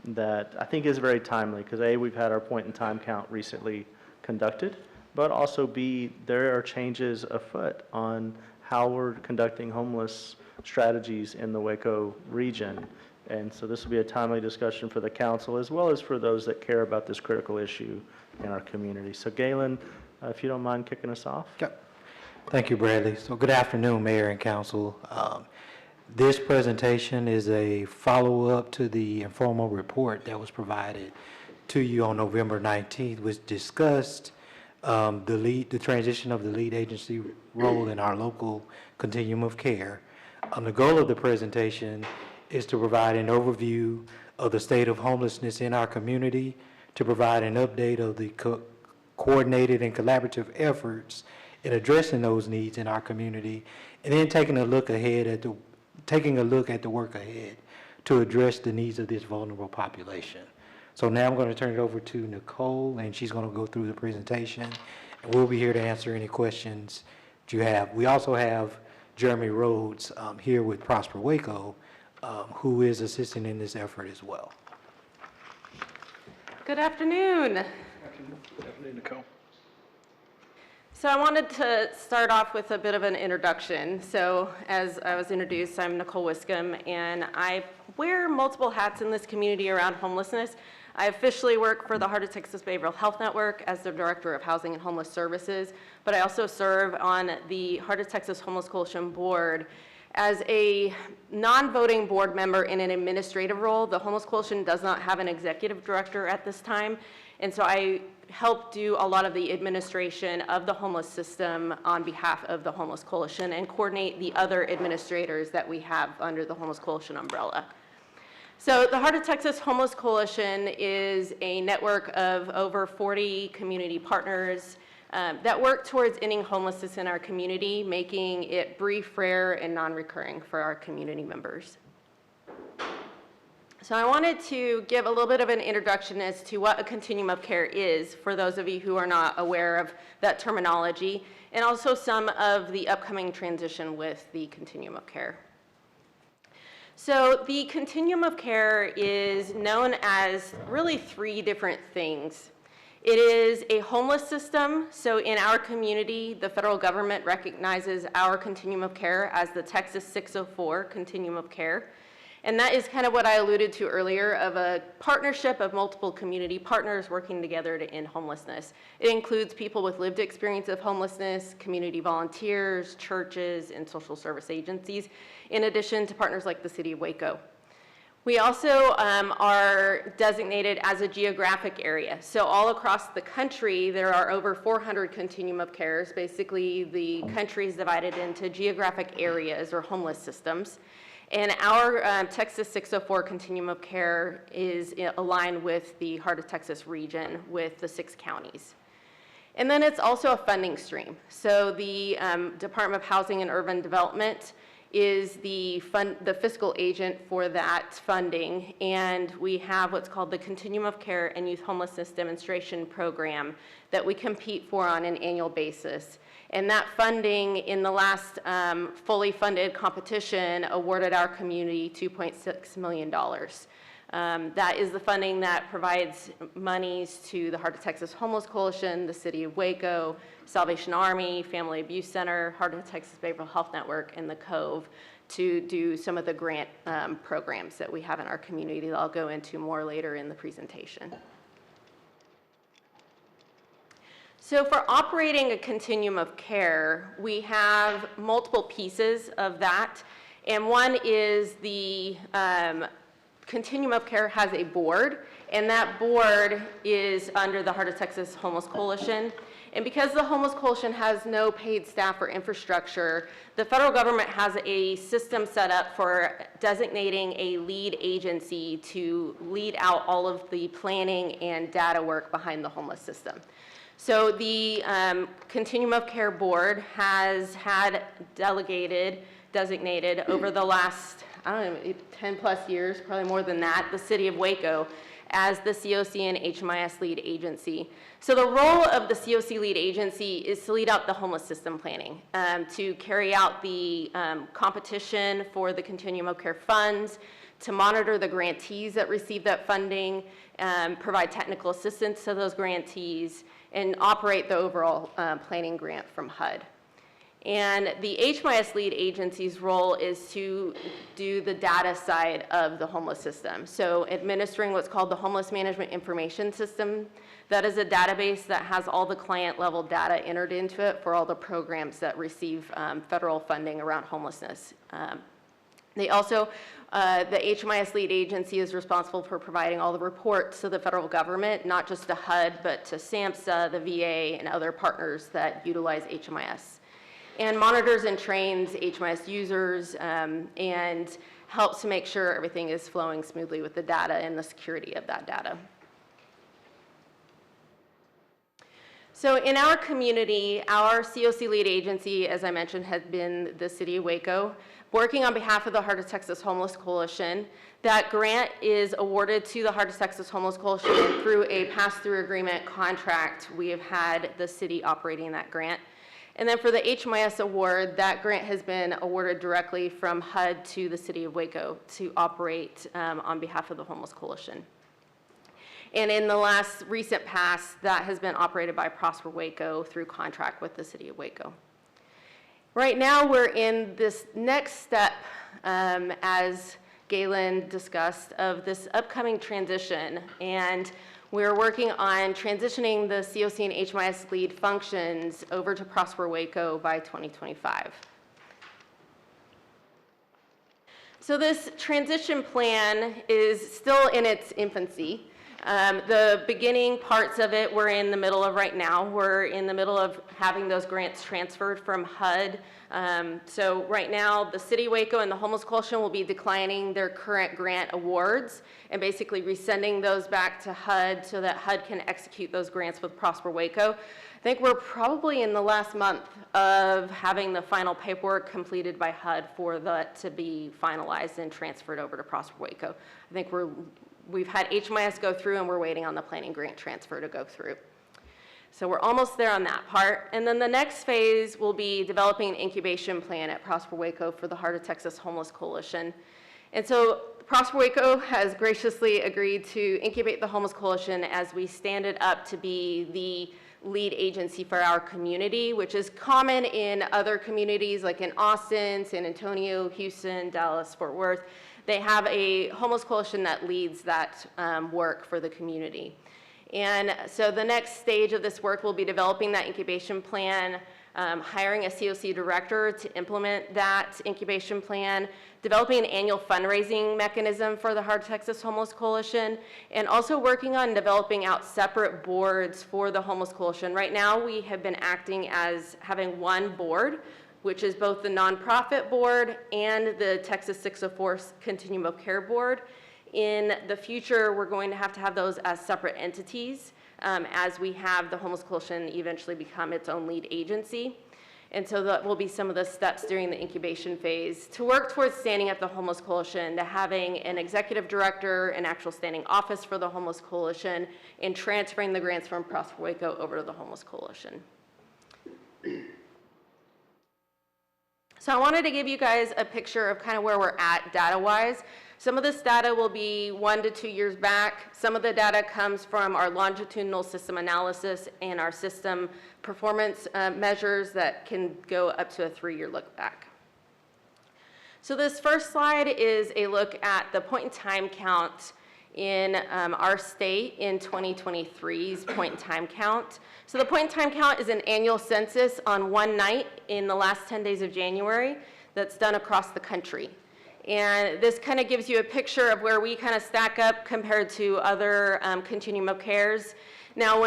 Speaker 3: that I think is very timely, because A, we've had our point in time count recently conducted, but also B, there are changes afoot on how we're conducting homeless strategies in the Waco region. And so this will be a timely discussion for the council, as well as for those that care about this critical issue in our community. So Galen, if you don't mind kicking us off.
Speaker 9: Okay. Thank you, Bradley. So good afternoon, Mayor and Council. This presentation is a follow-up to the informal report that was provided to you on November 19th, which discussed the transition of the lead agency role in our local continuum of care. The goal of the presentation is to provide an overview of the state of homelessness in our community, to provide an update of the coordinated and collaborative efforts in addressing those needs in our community, and then taking a look at the work ahead to address the needs of this vulnerable population. So now I'm going to turn it over to Nicole, and she's going to go through the presentation, and we'll be here to answer any questions that you have. We also have Jeremy Rhodes here with Prosper Waco, who is assisting in this effort as well.
Speaker 10: Good afternoon.
Speaker 8: Good afternoon, Nicole.
Speaker 10: So I wanted to start off with a bit of an introduction. So as I was introduced, I'm Nicole Wiscombe, and I wear multiple hats in this community around homelessness. I officially work for the Heart of Texas Behavioral Health Network as the Director of Housing and Homeless Services, but I also serve on the Heart of Texas Homeless Coalition Board as a non-voting board member in an administrative role. The Homeless Coalition does not have an executive director at this time, and so I help do a lot of the administration of the homeless system on behalf of the Homeless Coalition and coordinate the other administrators that we have under the Homeless Coalition umbrella. So the Heart of Texas Homeless Coalition is a network of over 40 community partners that work towards ending homelessness in our community, making it brief, rare, and non-recurring for our community members. So I wanted to give a little bit of an introduction as to what a continuum of care is for those of you who are not aware of that terminology, and also some of the upcoming transition with the continuum of care. So the continuum of care is known as really three different things. It is a homeless system. So in our community, the federal government recognizes our continuum of care as the Texas 604 continuum of care. And that is kind of what I alluded to earlier, of a partnership of multiple community partners working together to end homelessness. It includes people with lived experience of homelessness, community volunteers, churches, and social service agencies, in addition to partners like the City of Waco. We also are designated as a geographic area. So all across the country, there are over 400 continuum of cares. Basically, the country is divided into geographic areas or homeless systems. And our Texas 604 continuum of care is aligned with the Heart of Texas region with the 6 counties. And then it's also a funding stream. So the Department of Housing and Urban Development is the fiscal agent for that funding, and we have what's called the Continuum of Care and Youth Homelessness Demonstration Program that we compete for on an annual basis. And that funding in the last fully funded competition awarded our community $2.6 million. That is the funding that provides monies to the Heart of Texas Homeless Coalition, the City of Waco, Salvation Army, Family Abuse Center, Heart of Texas Behavioral Health Network, and the Cove to do some of the grant programs that we have in our community that I'll go into more later in the presentation. So for operating a continuum of care, we have multiple pieces of that, and one is the continuum of care has a board, And that board is under the Heart of Texas Homeless Coalition. And because the Homeless Coalition has no paid staff or infrastructure, the federal government has a system set up for designating a lead agency to lead out all of the planning and data work behind the homeless system. So the Continuum of Care Board has had designated over the last, I don't know, 10 plus years, probably more than that, the city of Waco as the COC and HMIS lead agency. So the role of the COC lead agency is to lead out the homeless system planning, to carry out the competition for the Continuum of Care funds, to monitor the grantees that receive that funding, provide technical assistance to those grantees, and operate the overall planning grant from HUD. And the HMIS lead agency's role is to do the data side of the homeless system. So administering what's called the Homeless Management Information System. That is a database that has all the client level data entered into it for all the programs that receive federal funding around homelessness. They also, the HMIS lead agency is responsible for providing all the reports to the federal government, not just to HUD, but to SAMHSA, the VA, and other partners that utilize HMIS. And monitors and trains HMIS users and helps to make sure everything is flowing smoothly with the data and the security of that data. So in our community, our COC lead agency, as I mentioned, has been the City of Waco, working on behalf of the Heart of Texas Homeless Coalition. That grant is awarded to the Heart of Texas Homeless Coalition, and through a pass-through agreement contract, we have had the city operating that grant. And then for the HMIS award, that grant has been awarded directly from HUD to the City of Waco to operate on behalf of the Homeless Coalition. And in the last recent past, that has been operated by Prosper Waco through contract with the City of Waco. Right now, we're in this next step, as Galen discussed, of this upcoming transition. And we're working on transitioning the COC and HMIS lead functions over to Prosper Waco by 2025. So this transition plan is still in its infancy. The beginning parts of it we're in the middle of right now. We're in the middle of having those grants transferred from HUD. So right now, the City of Waco and the Homeless Coalition will be declining their current grant awards and basically resending those back to HUD so that HUD can execute those grants with Prosper Waco. I think we're probably in the last month of having the final paperwork completed by HUD for that to be finalized and transferred over to Prosper Waco. I think we've had HMIS go through and we're waiting on the planning grant transfer to go through. So we're almost there on that part. And then the next phase will be developing an incubation plan at Prosper Waco for the Heart of Texas Homeless Coalition. And so Prosper Waco has graciously agreed to incubate the Homeless Coalition as we stand it up to be the lead agency for our community, which is common in other communities like in Austin, San Antonio, Houston, Dallas, Fort Worth. They have a homeless coalition that leads that work for the community. And so the next stage of this work will be developing that incubation plan, hiring a COC director to implement that incubation plan, developing an annual fundraising mechanism for the Heart of Texas Homeless Coalition, and also working on developing out separate boards for the Homeless Coalition. Right now, we have been acting as having one board, which is both the nonprofit board and the Texas 604 Continuum of Care Board. In the future, we're going to have those as separate entities as we have the Homeless Coalition eventually become its own lead agency. And so that will be some of the steps during the incubation phase to work towards standing up the Homeless Coalition, to having an executive director, an actual standing office for the Homeless Coalition, and transferring the grants from Prosper Waco over to the Homeless Coalition. So I wanted to give you guys a picture of kind of where we're at data-wise. Some of this data will be 1 to 2 years back. Some of the data comes from our longitudinal system analysis and our system performance measures that can go up to a 3-year look back. So this first slide is a look at the point-in-time count in our state in 2023's point-in-time count. So the point-in-time count is an annual census on one night in the last 10 days of January that's done across the country. And this kind of gives you a picture of where we kind of stack up compared to other continuum of cares. Now,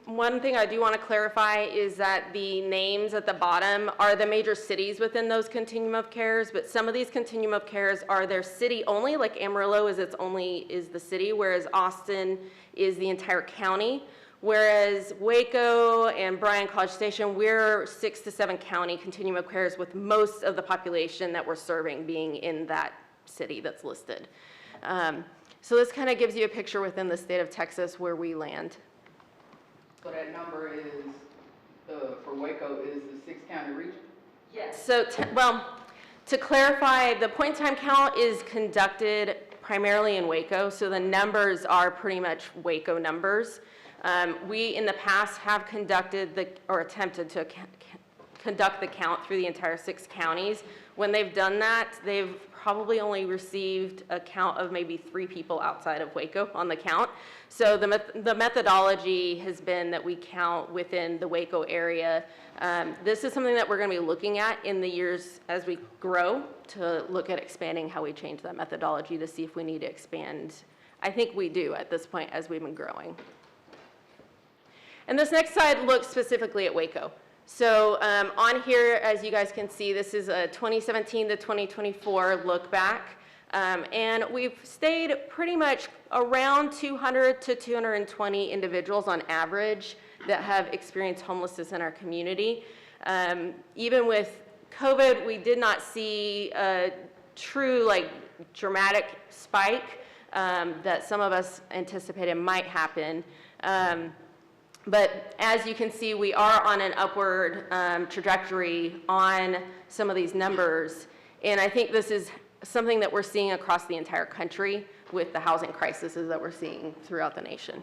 Speaker 10: one thing I do want to clarify is that the names at the bottom are the major cities within those continuum of cares, but some of these continuum of cares are their city only, like Amarillo is the city, whereas Austin is the entire county. Whereas Waco and Bryan College Station, we're 6 to 7 county continuum of cares with most of the population that we're serving being in that city that's listed. So this kind of gives you a picture within the state of Texas where we land.
Speaker 6: So that number is, for Waco, is the 6-county region?
Speaker 10: Yes. So, to clarify, the point-in-time count is conducted primarily in Waco, so the numbers are pretty much Waco numbers. We, in the past, have conducted or attempted to conduct the count through the entire 6 counties. When they've done that, they've probably only received a count of maybe 3 people outside of Waco on the count. So the methodology has been that we count within the Waco area. This is something that we're going to be looking at in the years as we grow to look at expanding how we change that methodology to see if we need to expand. I think we do at this point as we've been growing. And this next slide looks specifically at Waco. So on here, as you guys can see, this is a 2017 to 2024 look back. And we've stayed pretty much around 200 to 220 individuals on average that have experienced homelessness in our community. Even with COVID, we did not see a true dramatic spike that some of us anticipated might happen. But as you can see, we are on an upward trajectory on some of these numbers. And I think this is something that we're seeing across the entire country with the housing crises that we're seeing throughout the nation.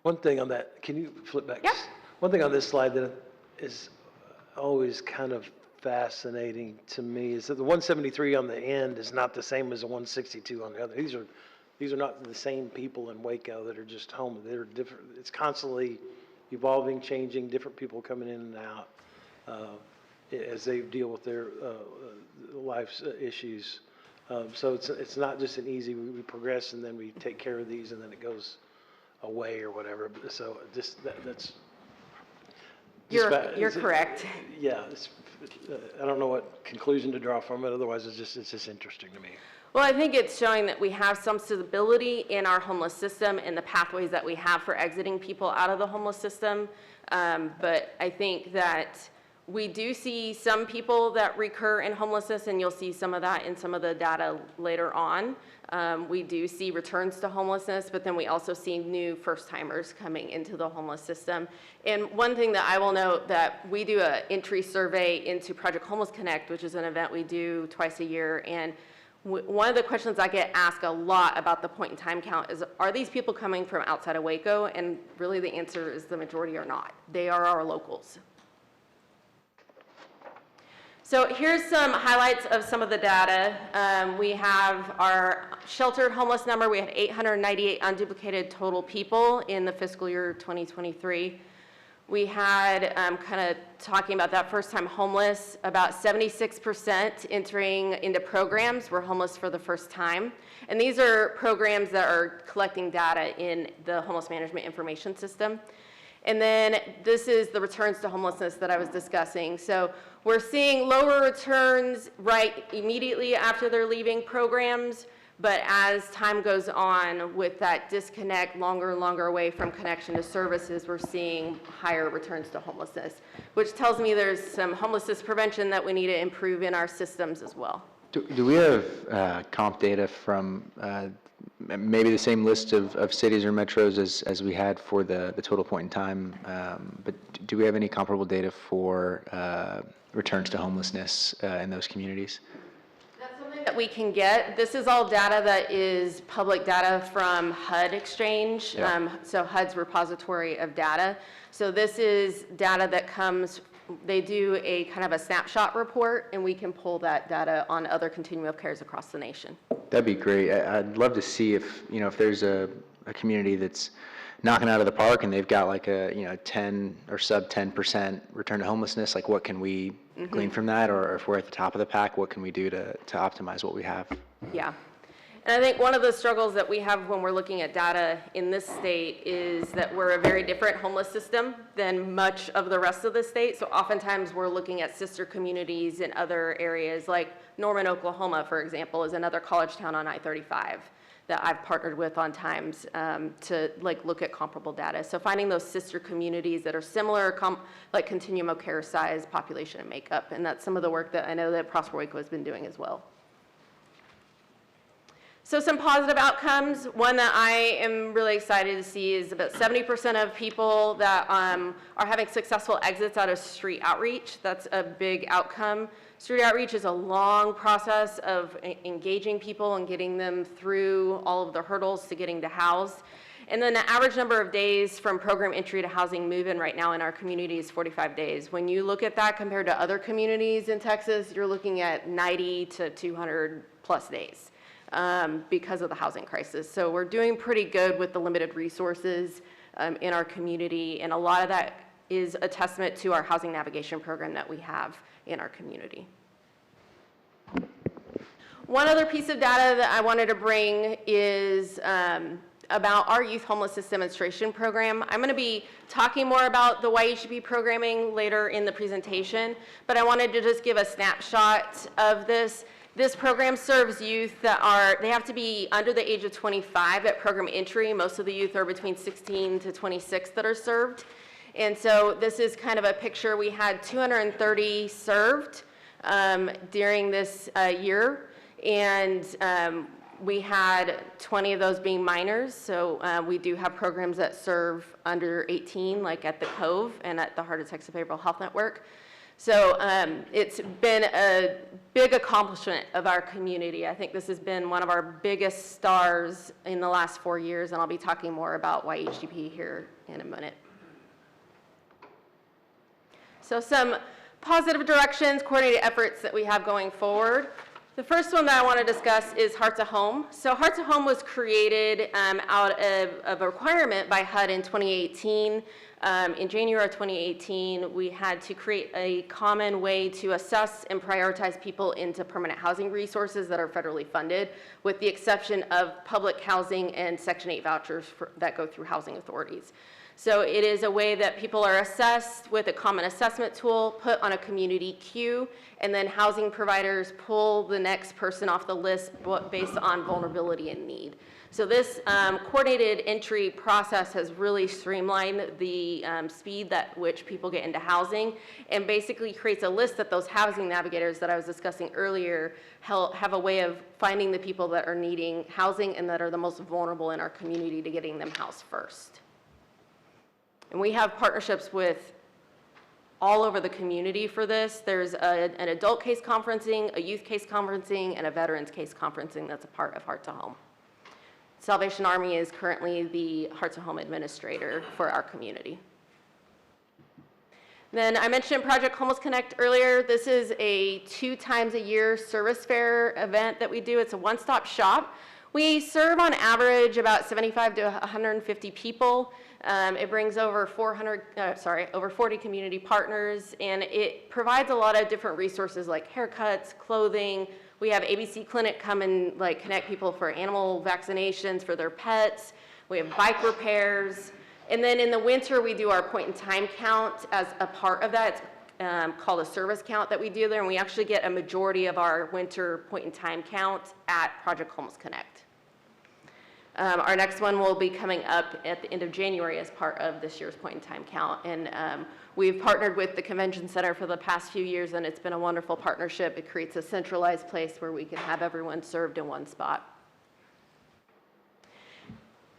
Speaker 1: One thing on that, can you flip back?
Speaker 10: Yeah.
Speaker 1: One thing on this slide that is always kind of fascinating to me is that the 173 on the end is not the same as the 162 on the other. These are not the same people in Waco that are just home. They're different. It's constantly evolving, changing, different people coming in and out as they deal with their life's issues. So it's not just an easy, we progress and then we take care of these and then it goes away or whatever. So just that's.
Speaker 10: You're correct.
Speaker 1: Yeah, I don't know what conclusion to draw from it. Otherwise, it's just interesting to me.
Speaker 10: Well, I think it's showing that we have some stability in our homeless system and the pathways that we have for exiting people out of the homeless system. But I think that we do see some people that recur in homelessness, and you'll see some of that in some of the data later on. We do see returns to homelessness, but then we also see new first-timers coming into the homeless system. And one thing that I will note that we do an entry survey into Project Homeless Connect, which is an event we do twice a year, and one of the questions I get asked a lot about the point-in-time count is, are these people coming from outside of Waco? And really the answer is the majority are not. They are our locals. So here's some highlights of some of the data. We have our sheltered homeless number. We had 898 unduplicated total people in the fiscal year 2023. We had, kind of talking about that first-time homeless, about 76% entering into programs were homeless for the first time. And these are programs that are collecting data in the homeless management information system. And then this is the returns to homelessness that I was discussing. So we're seeing lower returns right immediately after they're leaving programs. But as time goes on with that disconnect, longer and longer away from connection to services, we're seeing higher returns to homelessness, which tells me there's some homelessness prevention that we need to improve in our systems as well.
Speaker 5: Do we have comp data from maybe the same list of cities or metros as we had for the total point in time, but do we have any comparable data for returns to homelessness in those communities?
Speaker 10: That we can get. This is all data that is public data from HUD Exchange, so HUD's repository of data. So this is data that comes, they do a kind of a snapshot report, and we can pull that data on other continuum of cares across the nation.
Speaker 5: That'd be great. I'd love to see if there's a community that's knocking out of the park and they've got like a, 10 or sub 10% return to homelessness, like what can we glean from that? Or if we're at the top of the pack, what can we do to optimize what we have?
Speaker 10: Yeah. And I think one of the struggles that we have when we're looking at data in this state is that we're a very different homeless system than much of the rest of the state. So oftentimes we're looking at sister communities in other areas, like Norman, Oklahoma, for example, is another college town on I-35 that I've partnered with on times to look at comparable data. So finding those sister communities that are similar, like continuum of care size, population, and makeup. And that's some of the work that I know that Prosper Waco has been doing as well. So some positive outcomes. One that I am really excited to see is about 70% of people that are having successful exits out of street outreach. That's a big outcome. Street outreach is a long process of engaging people and getting them through all of the hurdles to getting to house. And then the average number of days from program entry to housing move-in right now in our community is 45 days. When you look at that compared to other communities in Texas, you're looking at 90 to 200 plus days. Because of the housing crisis. So we're doing pretty good with the limited resources in our community, and a lot of that is a testament to our housing navigation program that we have in our community. One other piece of data that I wanted to bring is about our youth homelessness demonstration program. I'm going to be talking more about the YHDP programming later in the presentation, but I wanted to just give a snapshot of this. This program serves youth that they have to be under the age of 25 at program entry. Most of the youth are between 16 to 26 that are served. And so this is kind of a picture. We had 230 served during this year, and we had 20 of those being minors. So we do have programs that serve under 18, like at the Cove and at the Heart Attacks and Behavioral Health Network. So it's been a big accomplishment of our community. I think this has been one of our biggest stars in the last 4 years, and I'll be talking more about YHDP here in a minute. So some positive directions, coordinated efforts that we have going forward. The first one that I want to discuss is Hearts of Home. So Hearts of Home was created out of a requirement by HUD in 2018. In January of 2018, we had to create a common way to assess and prioritize people into permanent housing resources that are federally funded, with the exception of public housing and Section 8 vouchers that go through housing authorities. So it is a way that people are assessed with a common assessment tool, put on a community queue, and then housing providers pull the next person off the list based on vulnerability and need. So this coordinated entry process has really streamlined the speed at which people get into housing, and basically creates a list that those housing navigators that I was discussing earlier have a way of finding the people that are needing housing and that are the most vulnerable in our community to getting them housed first. And we have partnerships with all over the community for this. There's an adult case conferencing, a youth case conferencing, and a veterans case conferencing that's a part of Hearts of Home. Salvation Army is currently the Hearts of Home administrator for our community. Then I mentioned Project Homeless Connect earlier. This is a 2 times a year service fair event that we do. It's a one-stop shop. We serve on average about 75 to 150 people. It brings over 40 community partners, and it provides a lot of different resources like haircuts, clothing. We have ABC Clinic come and connect people for animal vaccinations for their pets. We have bike repairs. And then in the winter, we do our point in time count as a part of that. It's called a service count that we do there, and we actually get a majority of our winter point in time count at Project Homeless Connect. Our next one will be coming up at the end of January as part of this year's point in time count. And we've partnered with the Convention Center for the past few years, and it's been a wonderful partnership. It creates a centralized place where we can have everyone served in one spot.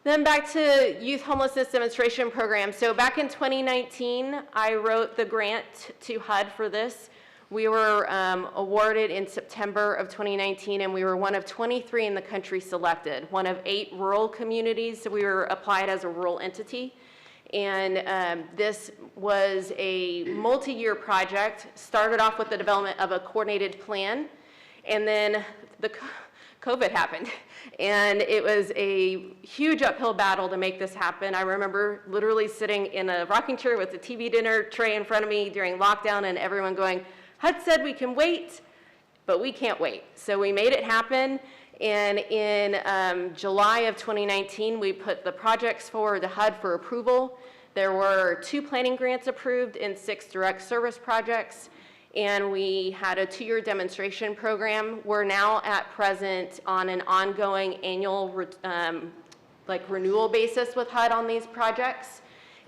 Speaker 10: Then back to Youth Homelessness Demonstration Program. So back in 2019, I wrote the grant to HUD for this. We were awarded in September of 2019, and we were one of 23 in the country selected, one of 8 rural communities, so we were applied as a rural entity. And this was a multi-year project, started off with the development of a coordinated plan, and then the COVID happened. And it was a huge uphill battle to make this happen. I remember literally sitting in a rocking chair with a TV dinner tray in front of me during lockdown and everyone going, HUD said we can wait, but we can't wait. So we made it happen. And in July of 2019, we put the projects forward to HUD for approval. There were 2 planning grants approved and 6 direct service projects. And we had a 2-year demonstration program. We're now at present on an ongoing annual renewal basis with HUD on these projects.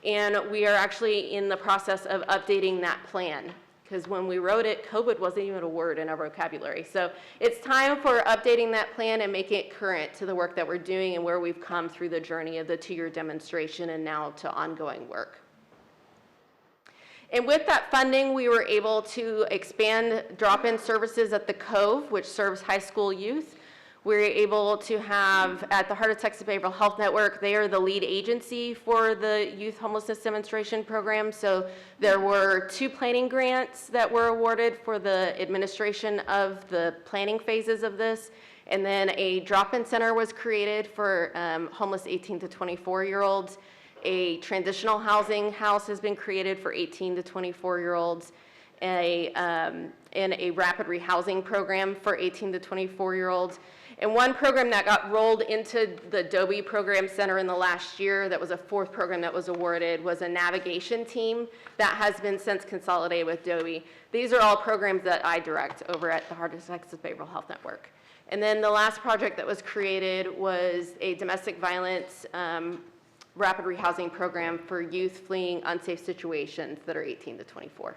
Speaker 10: And we are actually in the process of updating that plan, because when we wrote it, COVID wasn't even a word in our vocabulary. So it's time for updating that plan and making it current to the work that we're doing and where we've come through the journey of the 2-year demonstration and now to ongoing work. And with that funding, we were able to expand drop-in services at the Cove, which serves high school youth. We were able to have, at the Heart of Texas Behavioral Health Network, they are the lead agency for the Youth Homelessness Demonstration Program. So there were 2 planning grants that were awarded for the administration of the planning phases of this. And then a drop-in center was created for homeless 18 to 24-year-olds. A transitional housing house has been created for 18 to 24-year-olds, and a rapid rehousing program for 18 to 24-year-olds. And one program that got rolled into the Dobie Program Center in the last year, that was a 4th program that was awarded, was a navigation team that has been since consolidated with Dobie. These are all programs that I direct over at the Heart of Texas Behavioral Health Network. And then the last project that was created was a domestic violence rapid rehousing program for youth fleeing unsafe situations that are 18 to 24.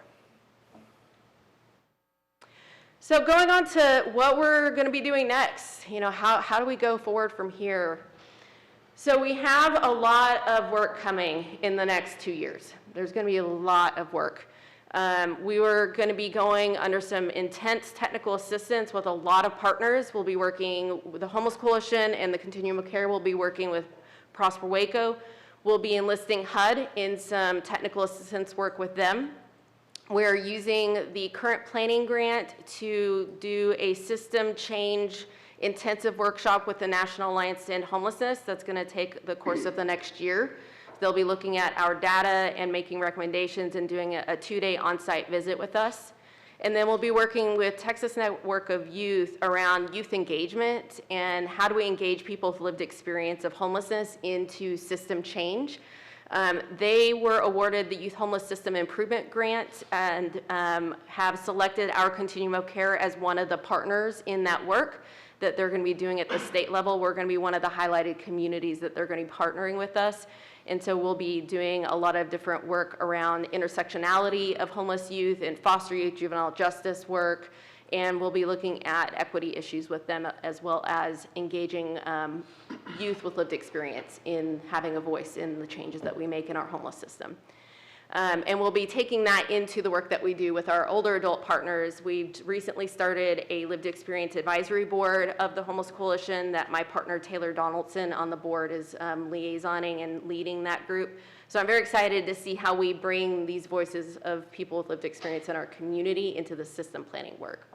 Speaker 10: So going on to what we're going to be doing next, how do we go forward from here? So we have a lot of work coming in the next 2 years. There's going to be a lot of work. We were going to be going under some intense technical assistance with a lot of partners. We'll be working with the Homeless Coalition, and the Continuum of Care will be working with Prosper Waco. We'll be enlisting HUD in some technical assistance work with them. We're using the current planning grant to do a system change intensive workshop with the National Alliance to End Homelessness. That's going to take the course of the next year. They'll be looking at our data and making recommendations and doing a 2-day on-site visit with us. And then we'll be working with Texas Network of Youth around youth engagement and how do we engage people with lived experience of homelessness into system change. They were awarded the Youth Homeless System Improvement Grant and have selected our Continuum of Care as one of the partners in that work that they're going to be doing at the state level. We're going to be one of the highlighted communities that they're going to be partnering with us. And so we'll be doing a lot of different work around intersectionality of homeless youth and foster youth juvenile justice work. And we'll be looking at equity issues with them, as well as engaging youth with lived experience in having a voice in the changes that we make in our homeless system. And we'll be taking that into the work that we do with our older adult partners. We've recently started a lived experience advisory board of the Homeless Coalition that my partner Taylor Donaldson on the board is liaisoning and leading that group. So I'm very excited to see how we bring these voices of people with lived experience in our community into the system planning work.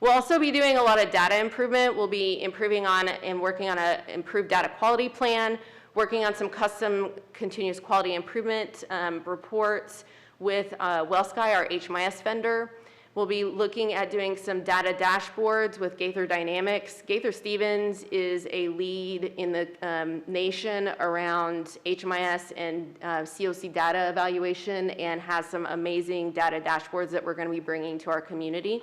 Speaker 10: We'll also be doing a lot of data improvement. We'll be improving on and working on an improved data quality plan, working on some custom continuous quality improvement reports with WellSky, our HMIS vendor. We'll be looking at doing some data dashboards with Gaither Dynamics. Gaither Stevens is a lead in the nation around HMIS and COC data evaluation and has some amazing data dashboards that we're going to be bringing to our community.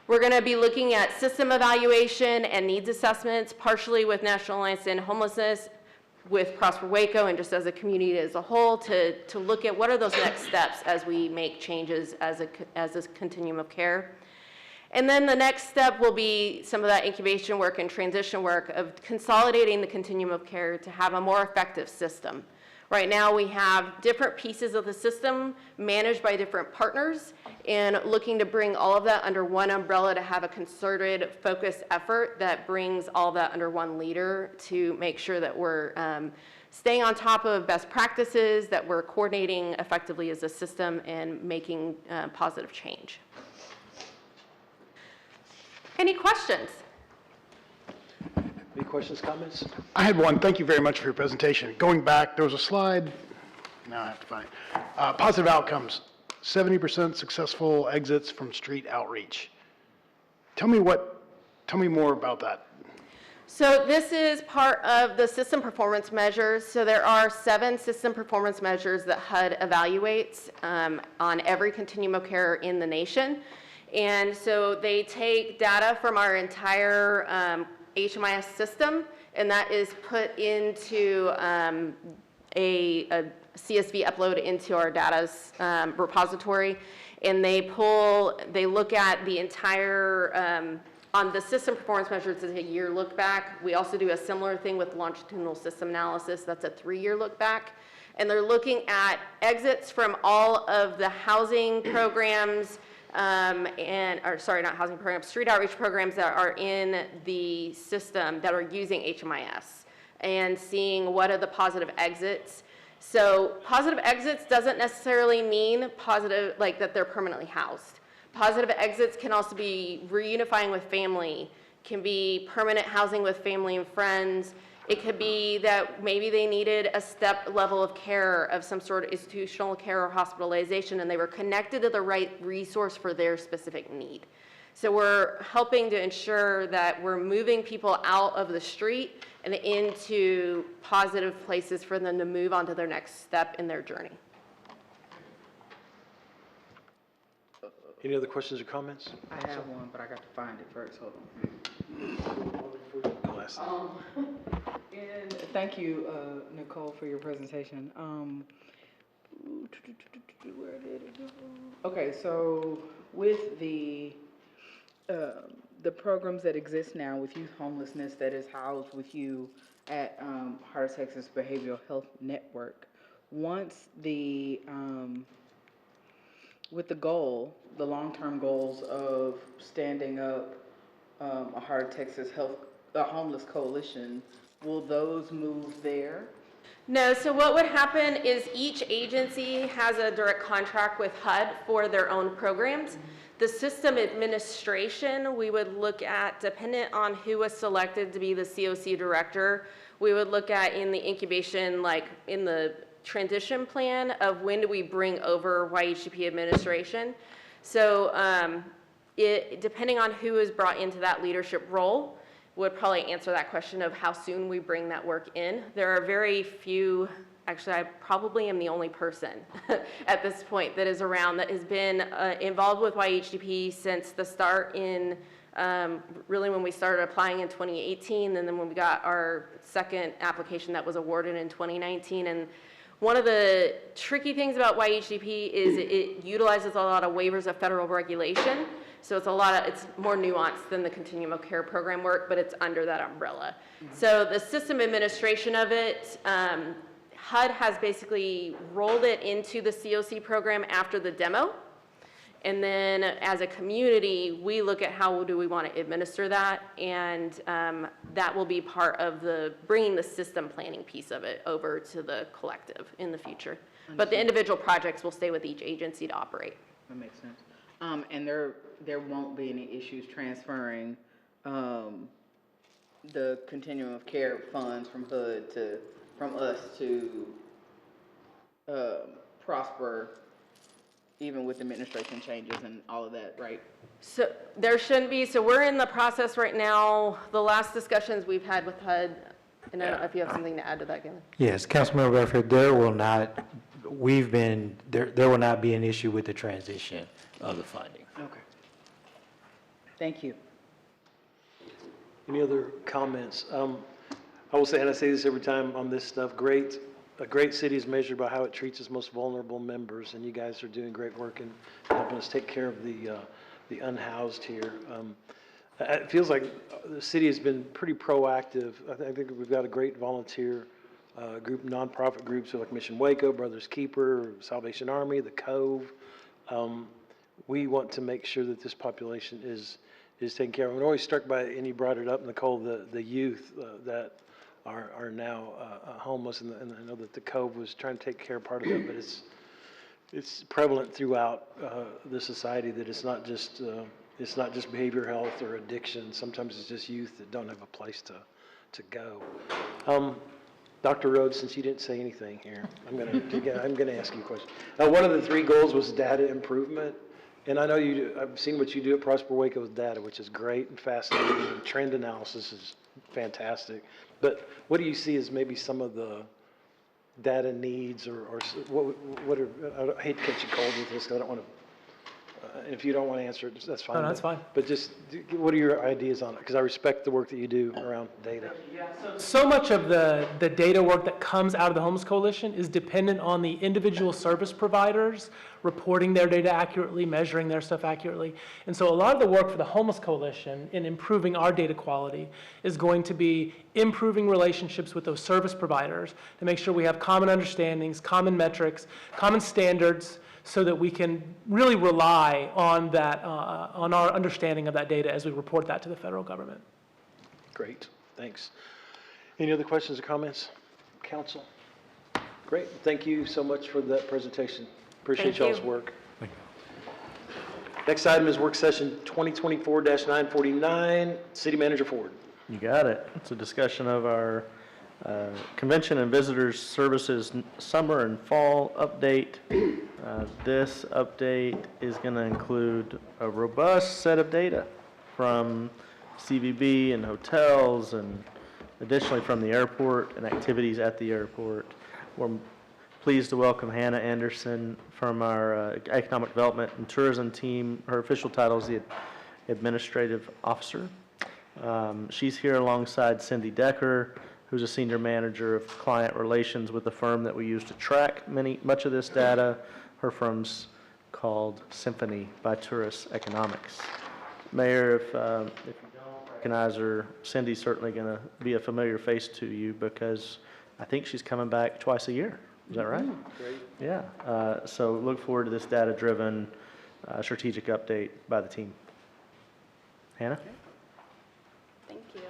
Speaker 10: We're going to be looking at system evaluation and needs assessments, partially with National Alliance to End Homelessness, with Prosper Waco, and just as a community as a whole, to look at what are those next steps as we make changes as a continuum of care. And then the next step will be some of that incubation work and transition work of consolidating the continuum of care to have a more effective system. Right now we have different pieces of the system managed by different partners, and looking to bring all of that under one umbrella to have a concerted, focused effort that brings all that under one leader to make sure that we're staying on top of best practices, that we're coordinating effectively as a system and making positive change. Any questions?
Speaker 1: Any questions, comments?
Speaker 8: I had one. Thank you very much for your presentation. Going back, there was a slide, now I have to find it. Positive outcomes, 70% successful exits from street outreach. Tell me more about that.
Speaker 10: So this is part of the system performance measures. So there are 7 system performance measures that HUD evaluates on every continuum of care in the nation. And so they take data from our entire HMIS system, and that is put into a CSV upload into our data's repository. And they look at the entire, on the system performance measures, it's a year look back. We also do a similar thing with longitudinal system analysis. That's a 3-year look back. And they're looking at exits from all of the housing programs, not housing programs, street outreach programs that are in the system that are using HMIS, and seeing what are the positive exits. So positive exits doesn't necessarily mean positive, like that they're permanently housed. Positive exits can also be reunifying with family, can be permanent housing with family and friends. It could be that maybe they needed a step level of care of some sort of institutional care or hospitalization, and they were connected to the right resource for their specific need. So we're helping to ensure that we're moving people out of the street and into positive places for them to move on to their next step in their journey.
Speaker 1: Any other questions or comments?
Speaker 6: I have one, but I got to find it first. Hold
Speaker 1: Glasses.
Speaker 6: on. And thank you, Nicole, for your presentation. Where did it go? Okay, so with the programs that exist now with youth homelessness that is housed with you at Heart of Texas Behavioral Health Network, once with the goal, the long-term goals of standing up a Heart of Texas Homeless Coalition, will those move there?
Speaker 10: No, so what would happen is each agency has a direct contract with HUD for their own programs. The system administration, we would look at, dependent on who was selected to be the COC director, we would look at in the incubation, like in the transition plan of when do we bring over YHDP administration. So depending on who is brought into that leadership role, would probably answer that question of how soon we bring that work in. There are very few, actually I probably am the only person at this point that is around that has been involved with YHDP since the start in, really when we started applying in 2018, and then when we got our second application that was awarded in 2019. And one of the tricky things about YHDP is it utilizes a lot of waivers of federal regulation. So it's more nuanced than the continuum of care program work, but it's under that umbrella. So the system administration of it, HUD has basically rolled it into the COC program after the demo. And then as a community, we look at how do we want to administer that, and that will be part of bringing the system planning piece of it over to the collective in the future. But the individual projects will stay with each agency to operate.
Speaker 6: That makes sense. And there won't be any issues transferring the continuum of care funds from HUD from us to Prosper, even with administration changes and all of that, right?
Speaker 10: So there shouldn't be. So we're in the process right now. The last discussions we've had with HUD, and I don't know if you have something to add to that, Galen.
Speaker 9: Yes, Councilmember Bedford, there will not be an issue with the transition of the funding.
Speaker 6: Okay. Thank you.
Speaker 1: Any other comments? I will say, and I say this every time on this stuff, a great city is measured by how it treats its most vulnerable members, and you guys are doing great work in helping us take care of the unhoused here. It feels like the city has been pretty proactive. I think we've got a great volunteer group, nonprofit groups like Mission Waco, Brothers Keeper, Salvation Army, the Cove. We want to make sure that this population is taken care of. I'm always struck by, and you brought it up, Nicole, the youth that are now homeless, and I know that the Cove was trying to take care of part of it, but it's prevalent throughout the society that it's not just behavioral health or addiction. Sometimes it's just youth that don't have a place to go. Dr. Rhodes, since you didn't say anything here, I'm gonna ask you a question. One of the 3 goals was data improvement, and I know I've seen what you do at Prosper Waco with data, which is great and fascinating, and trend analysis is fantastic. But what do you see as maybe some of the data needs, or what are, I hate to catch you cold with this, 'cause I don't want to, if you don't want to answer it, that's fine.
Speaker 11: No, that's fine.
Speaker 1: But just, what are your ideas on it? Because I respect the work that you do around data.
Speaker 11: So much of the data work that comes out of the Homeless Coalition is dependent on the individual service providers reporting their data accurately, measuring their stuff accurately. And so a lot of the work for the Homeless Coalition in improving our data quality is going to be improving relationships with those service providers to make sure we have common understandings, common metrics, common standards, so that we can really rely on that, on our understanding of that data as we report that to the federal government.
Speaker 1: Great, thanks. Any other questions or comments, council? Great, thank you so much for that presentation. Appreciate
Speaker 10: Thank you.
Speaker 1: y'all's work. Next item is work session 2024-949, City Manager Ford.
Speaker 3: You got it. It's a discussion of our Convention and Visitors Services summer and fall update. This update is going to include a robust set of data from CVB and hotels, and additionally from the airport and activities at the airport. We're pleased to welcome Hannah Anderson from our Economic Development and Tourism team. Her official title is the Administrative Officer. She's here alongside Cindy Decker, who's a Senior Manager of Client Relations with the firm that we use to track much of this data. Her firm's called Symphony by Tourist Economics. Mayor, if you don't recognize her, Cindy's certainly going to be a familiar face to you because I think she's coming back twice a year. Is that right?
Speaker 1: Great.
Speaker 3: Yeah. So look forward to this data-driven strategic update by the team. Hannah?
Speaker 12: Thank you.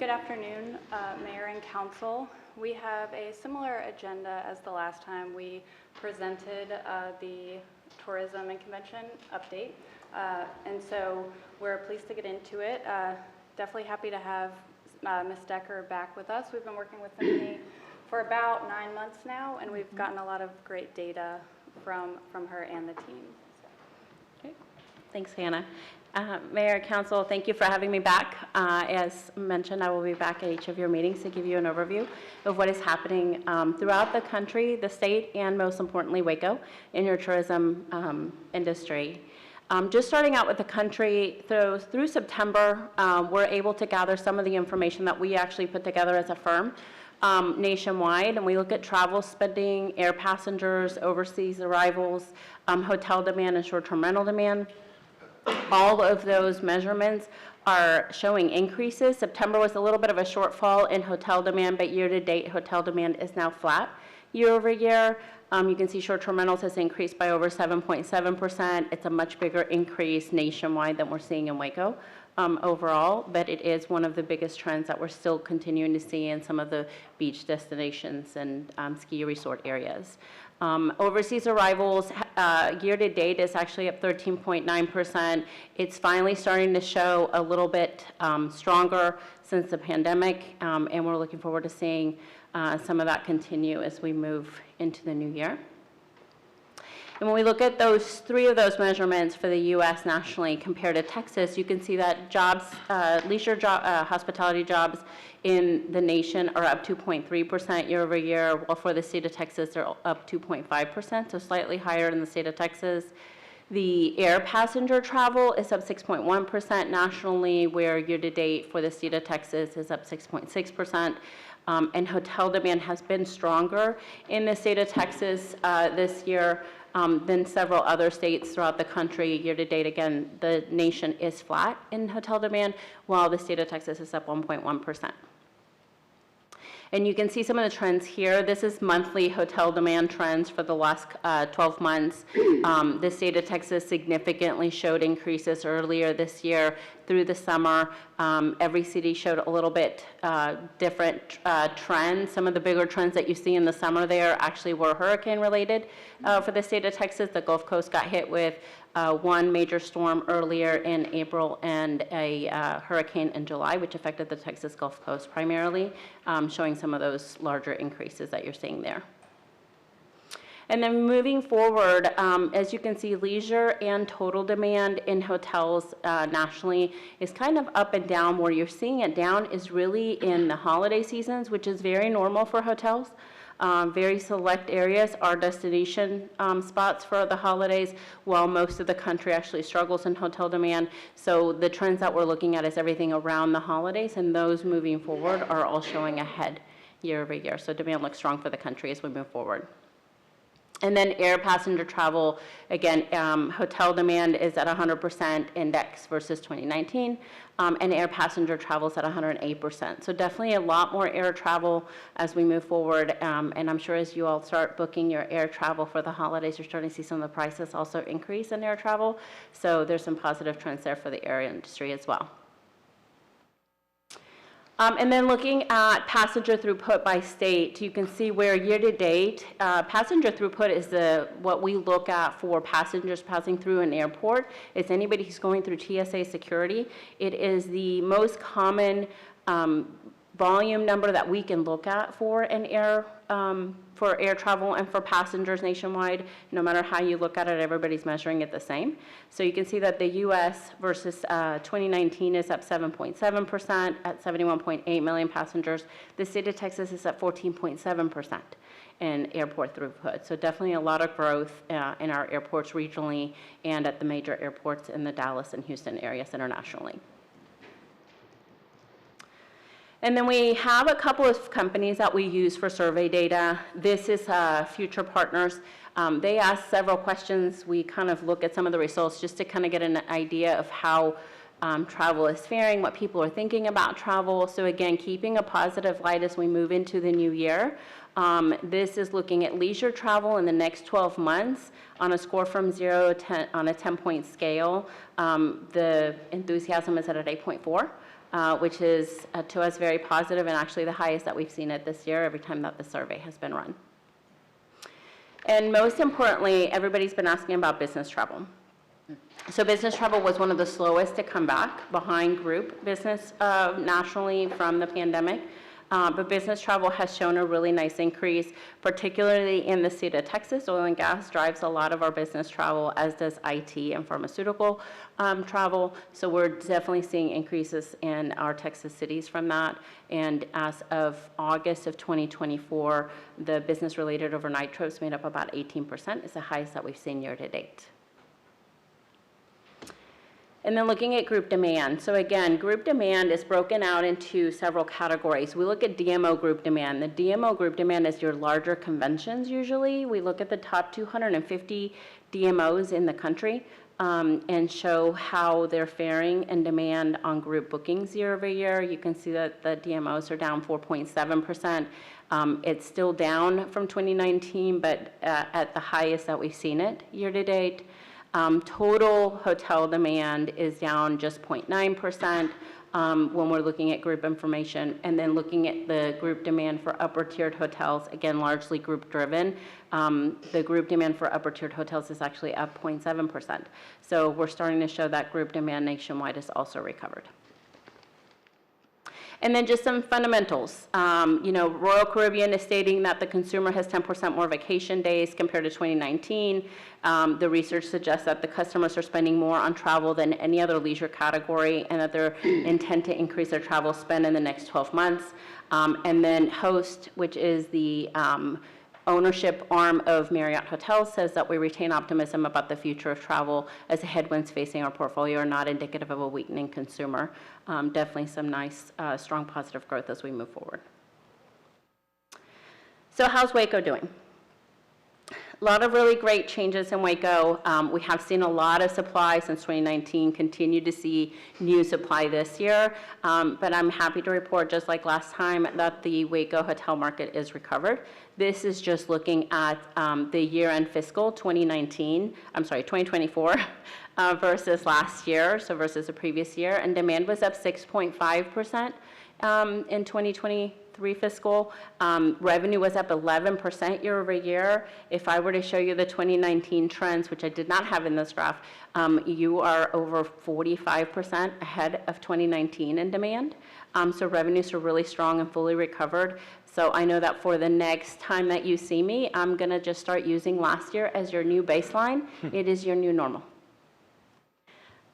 Speaker 12: Good afternoon, Mayor and Council. We have a similar agenda as the last time we presented the Tourism and Convention update. And so we're pleased to get into it. Definitely happy to have Ms. Decker back with us. We've been working with Symphony for about 9 months now, and we've gotten a lot of great data from her and the team.
Speaker 13: Okay. Thanks, Hannah. Mayor, Council, thank you for having me back. As mentioned, I will be back at each of your meetings to give you an overview of what is happening throughout the country, the state, and most importantly, Waco, in your tourism industry. Just starting out with the country, through September, we're able to gather some of the information that we actually put together as a firm nationwide, and we look at travel spending, air passengers, overseas arrivals, hotel demand, and short-term rental demand. All of those measurements are showing increases. September was a little bit of a shortfall in hotel demand, but year-to-date hotel demand is now flat year over year. You can see short-term rentals has increased by over 7.7%. It's a much bigger increase nationwide than we're seeing in Waco overall, but it is one of the biggest trends that we're still continuing to see in some of the beach destinations and ski resort areas. Overseas arrivals year-to-date is actually up 13.9%. It's finally starting to show a little bit stronger since the pandemic, and we're looking forward to seeing some of that continue as we move into the new year. And when we look at three of those measurements for the U.S. nationally compared to Texas, you can see that jobs, hospitality jobs in the nation are up 2.3% year over year, while for the state of Texas, they're up 2.5%, so slightly higher in the state of Texas. The air passenger travel is up 6.1% nationally, where year-to-date for the state of Texas is up 6.6%. And hotel demand has been stronger in the state of Texas this year than several other states throughout the country. Year-to-date, again, the nation is flat in hotel demand, while the state of Texas is up 1.1%. And you can see some of the trends here. This is monthly hotel demand trends for the last 12 months. The state of Texas significantly showed increases earlier this year through the summer. Every city showed a little bit different trends. Some of the bigger trends that you see in the summer there actually were hurricane related for the state of Texas. The Gulf Coast got hit with one major storm earlier in April and a hurricane in July, which affected the Texas Gulf Coast primarily, showing some of those larger increases that you're seeing there. And then moving forward, as you can see, leisure and total demand in hotels nationally is kind of up and down. Where you're seeing it down is really in the holiday seasons, which is very normal for hotels. Very select areas are destination spots for the holidays, while most of the country actually struggles in hotel demand. So the trends that we're looking at is everything around the holidays, and those moving forward are all showing ahead year over year. So demand looks strong for the country as we move forward. And then air passenger travel, again, hotel demand is at 100% index versus 2019, and air passenger travel is at 108%. So definitely a lot more air travel as we move forward, and I'm sure as you all start booking your air travel for the holidays, you're starting to see some of the prices also increase in air travel. So there's some positive trends there for the air industry as well. And then looking at passenger throughput by state, you can see where year-to-date, passenger throughput is what we look at for passengers passing through an airport. It's anybody who's going through TSA security. It is the most common volume number that we can look at for an air travel and for passengers nationwide. No matter how you look at it, everybody's measuring it the same. So you can see that the U.S. versus 2019 is up 7.7% at 71.8 million passengers. The state of Texas is at 14.7% in airport throughput. So definitely a lot of growth in our airports regionally and at the major airports in the Dallas and Houston areas internationally. And then we have a couple of companies that we use for survey data. This is Future Partners. They asked several questions. We kind of look at some of the results just to kind of get an idea of how travel is faring, what people are thinking about travel. So again, keeping a positive light as we move into the new year. This is looking at leisure travel in the next 12 months on a score from 0 to 10 on a 10-point scale. The enthusiasm is at an 8.4. Which is to us very positive and actually the highest that we've seen it this year every time that the survey has been run. And most importantly, everybody's been asking about business travel. So business travel was one of the slowest to come back behind group business nationally from the pandemic. But business travel has shown a really nice increase, particularly in the state of Texas. Oil and gas drives a lot of our business travel, as does IT and pharmaceutical travel. So we're definitely seeing increases in our Texas cities from that. And as of August of 2024, the business-related overnight trips made up about 18%. It's the highest that we've seen year to date. And then looking at group demand. So again, group demand is broken out into several categories. We look at DMO group demand. The DMO group demand is your larger conventions usually. We look at the top 250 DMOs in the country and show how they're faring in demand on group bookings year over year. You can see that the DMOs are down 4.7%. It's still down from 2019, but at the highest that we've seen it year to date. Total hotel demand is down just 0.9% when we're looking at group information, and then looking at the group demand for upper tiered hotels, again, largely group driven. The group demand for upper tiered hotels is actually up 0.7%. So we're starting to show that group demand nationwide is also recovered. And then just some fundamentals. Royal Caribbean is stating that the consumer has 10% more vacation days compared to 2019. The research suggests that the customers are spending more on travel than any other leisure category, and that they intend to increase their travel spend in the next 12 months. And then Host, which is the ownership arm of Marriott Hotels, says that we retain optimism about the future of travel as the headwinds facing our portfolio are not indicative of a weakening consumer. Definitely some nice, strong positive growth as we move forward. So how's Waco doing? A lot of really great changes in Waco. We have seen a lot of supply since 2019, continue to see new supply this year. But I'm happy to report, just like last time, that the Waco hotel market is recovered. This is just looking at the year-end fiscal 2024 versus last year, so versus the previous year. And demand was up 6.5% in 2023 fiscal. Revenue was up 11% year over year. If I were to show you the 2019 trends, which I did not have in this graph, you are over 45% ahead of 2019 in demand. So revenues are really strong and fully recovered. So I know that for the next time that you see me, I'm going to just start using last year as your new baseline. It is your new normal.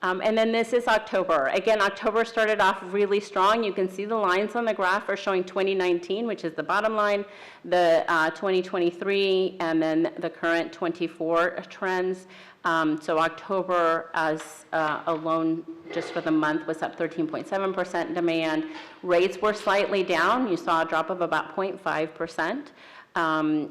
Speaker 13: And then this is October. Again, October started off really strong. You can see the lines on the graph are showing 2019, which is the bottom line, the 2023, and then the current 24 trends. So October as alone, just for the month, was up 13.7% demand. Rates were slightly down. You saw a drop of about 0.5%.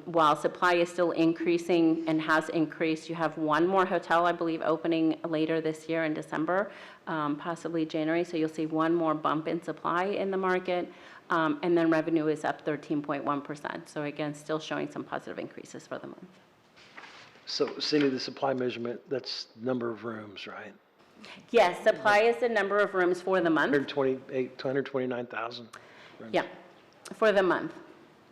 Speaker 13: While supply is still increasing and has increased, you have one more hotel, I believe, opening later this year in December, possibly January. So you'll see one more bump in supply in the market. And then revenue is up 13.1%. So again, still showing some positive increases for the month.
Speaker 1: So Cindy, the supply measurement, that's number of rooms, right?
Speaker 13: Yes, supply is the number of rooms for the month.
Speaker 1: 129,000 rooms?
Speaker 13: Yeah, for the month.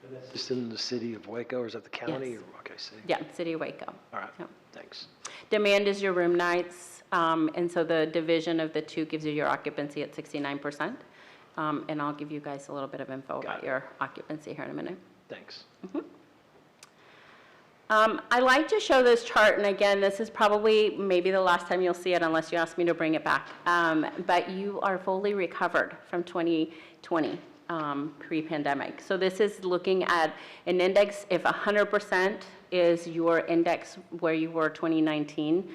Speaker 1: And that's just in the city of Waco, or is that the county?
Speaker 13: Yes.
Speaker 1: Or, okay, city.
Speaker 13: Yeah, City of Waco.
Speaker 1: All right,
Speaker 13: Yeah.
Speaker 1: thanks.
Speaker 13: Demand is your room nights, and so the division of the two gives you your occupancy at 69%. And I'll give you guys a little bit of info about your occupancy here in a minute.
Speaker 1: Thanks.
Speaker 13: I like to show this chart, and again, this is probably maybe the last time you'll see it unless you ask me to bring it back. But you are fully recovered from 2020. Pre-pandemic. So this is looking at an index. If 100% is your index where you were 2019,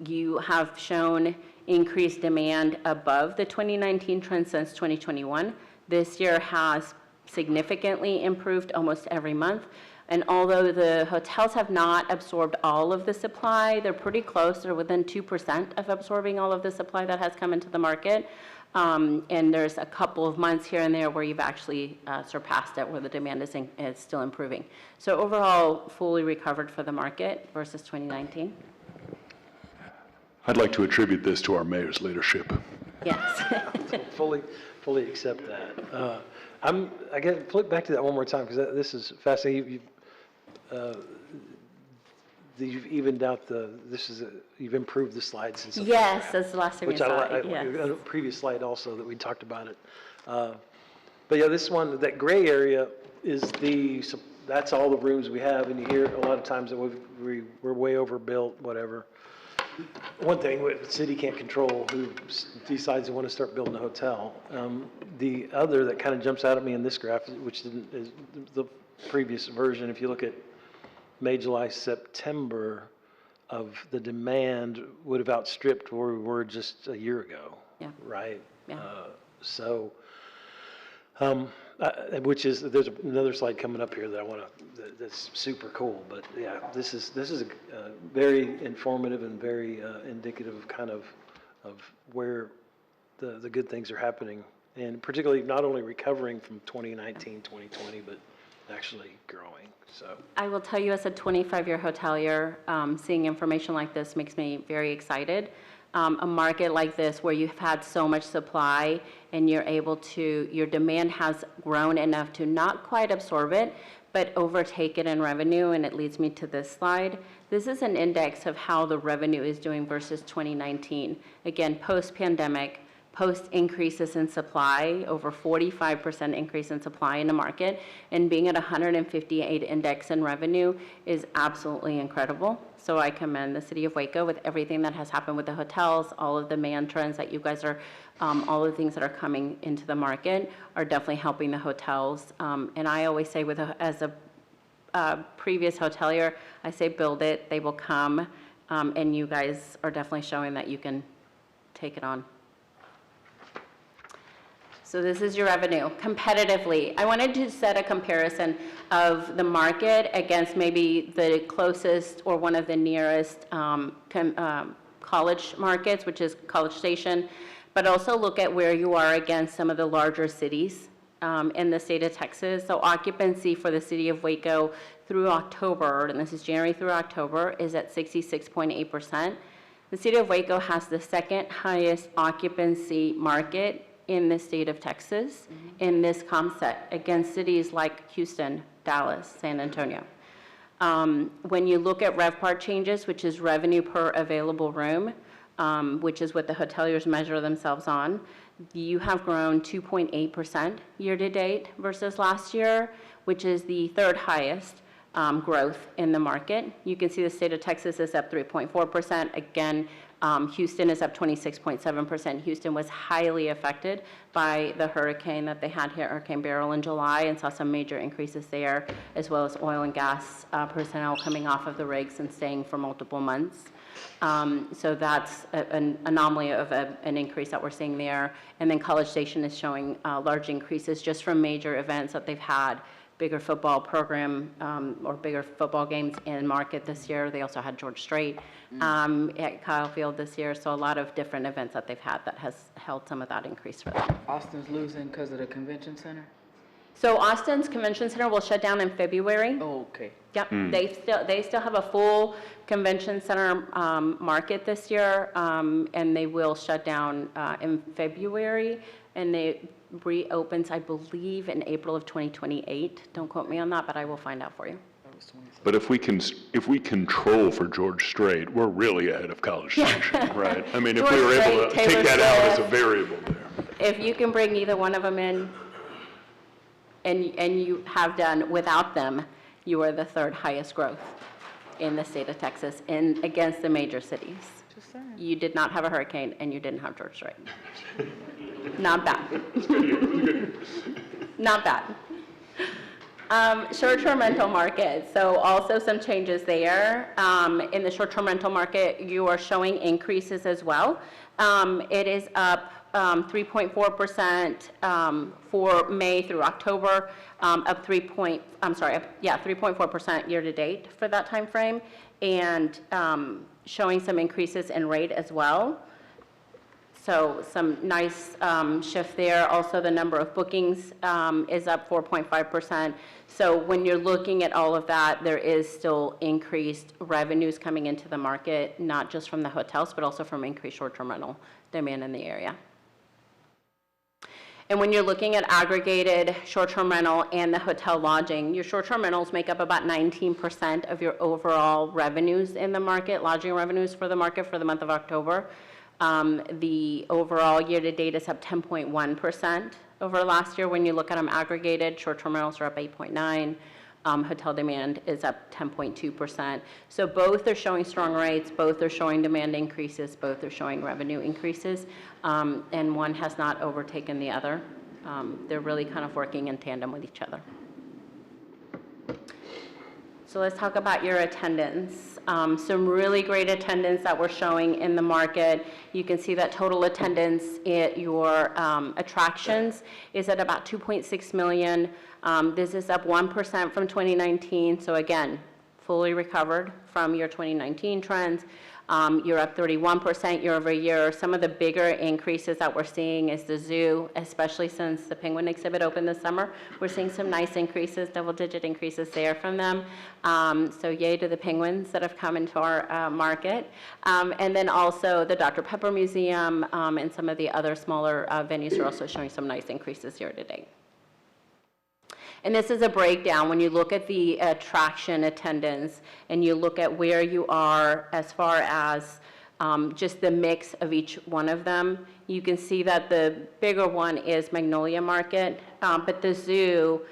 Speaker 13: you have shown increased demand above the 2019 trend since 2021. This year has significantly improved almost every month. And although the hotels have not absorbed all of the supply, they're pretty close. They're within 2% of absorbing all of the supply that has come into the market. And there's a couple of months here and there where you've actually surpassed it, where the demand is still improving. So overall, fully recovered for the market versus 2019.
Speaker 2: I'd like to attribute this to our mayor's leadership.
Speaker 13: Yes.
Speaker 1: fully accept that. I got to flip back to that one more time, because this is fascinating. You've evened out you've improved the slides since.
Speaker 13: Yes, that's the last time you saw it, yes.
Speaker 1: A previous slide also that we talked about it. But yeah, this one, that gray area is that's all the rooms we have, and you hear a lot of times that we're way overbuilt, whatever. One thing, the city can't control who decides they want to start building a hotel. The other that kind of jumps out at me in this graph, which is the previous version, if you look at May, July, September, of the demand would have outstripped where we were just a year ago.
Speaker 13: Yeah.
Speaker 1: Right?
Speaker 13: Yeah.
Speaker 1: Which is, there's another slide coming up here that I want to, that's super cool. But yeah, this is a very informative and very indicative of kind of where the good things are happening. And particularly not only recovering from 2019, 2020, but actually growing. So
Speaker 13: I will tell you, as a 25-year hotelier, seeing information like this makes me very excited. A market like this where you've had so much supply and your demand has grown enough to not quite absorb it, but overtake it in revenue, and it leads me to this slide. This is an index of how the revenue is doing versus 2019. Again, post-pandemic, post increases in supply, over 45% increase in supply in the market, and being at 158 index in revenue is absolutely incredible. So I commend the city of Waco with everything that has happened with the hotels, all of the demand trends that you guys are, all the things that are coming into the market are definitely helping the hotels. And I always say, as a previous hotelier, I say build it, they will come, and you guys are definitely showing that you can take it on. So this is your revenue competitively. I wanted to set a comparison of the market against maybe the closest or one of the nearest college markets, which is College Station, but also look at where you are against some of the larger cities in the state of Texas. So occupancy for the city of Waco through October, and this is January through October, is at 66.8%. The city of Waco has the second highest occupancy market in the state of Texas in this comp set against cities like Houston, Dallas, San Antonio. When you look at RevPAR changes, which is revenue per available room, which is what the hoteliers measure themselves on, you have grown 2.8% year-to-date versus last year, which is the third highest growth in the market. You can see the state of Texas is up 3.4%. Again, Houston is up 26.7%. Houston was highly affected by the hurricane that they had here, Hurricane Beryl, in July, and saw some major increases there, as well as oil and gas personnel coming off of the rigs and staying for multiple months. So that's an anomaly of an increase that we're seeing there. And then College Station is showing large increases just from major events that they've had, bigger football program or bigger football games in market this year. They also had George Strait at Kyle Field this year. So a lot of different events that they've had that has held some of that increase for them.
Speaker 6: Austin's losing because of the convention center?
Speaker 13: So Austin's Convention Center will shut down in February.
Speaker 6: Oh, okay.
Speaker 13: Yep, they still have a full convention center market this year, and they will shut down in February, and they reopens, I believe, in April of 2028. Don't quote me on that, but I will find out for you.
Speaker 2: But if we control for George Strait, we're really ahead of College Station, right? I mean, if we were able to take that out as a variable there.
Speaker 13: If you can bring either one of them in, and you have done without them, you are the third highest growth in the state of Texas against the major cities. You did not have a hurricane, and you didn't have George Strait. Not bad. Not bad. Short-term rental market, so also some changes there. In the short-term rental market, you are showing increases as well. It is up 3.4% for May through October, up 3.4% year-to-date for that time frame, and showing some increases in rate as well. So some nice shift there. Also, the number of bookings is up 4.5%. So when you're looking at all of that, there is still increased revenues coming into the market, not just from the hotels, but also from increased short-term rental demand in the area. And when you're looking at aggregated short-term rental and the hotel lodging, your short-term rentals make up about 19% of your overall revenues in the market, lodging revenues for the market for the month of October. The overall year-to-date is up 10.1% over last year. When you look at them aggregated, short-term rentals are up 8.9%. Hotel demand is up 10.2%. So both are showing strong rates, both are showing demand increases, both are showing revenue increases, and one has not overtaken the other. They're really kind of working in tandem with each other. So let's talk about your attendance. Some really great attendance that we're showing in the market. You can see that total attendance at your attractions is at about 2.6 million. This is up 1% from 2019. So again, fully recovered from your 2019 trends. You're up 31% year over year. Some of the bigger increases that we're seeing is the zoo, especially since the penguin exhibit opened this summer. We're seeing some nice increases, double-digit increases there from them. So yay to the penguins that have come into our market. And then also the Dr. Pepper Museum and some of the other smaller venues are also showing some nice increases year to date. And this is a breakdown when you look at the attraction attendance and you look at where you are as far as just the mix of each one of them. You can see that the bigger one is Magnolia Market, but the zoo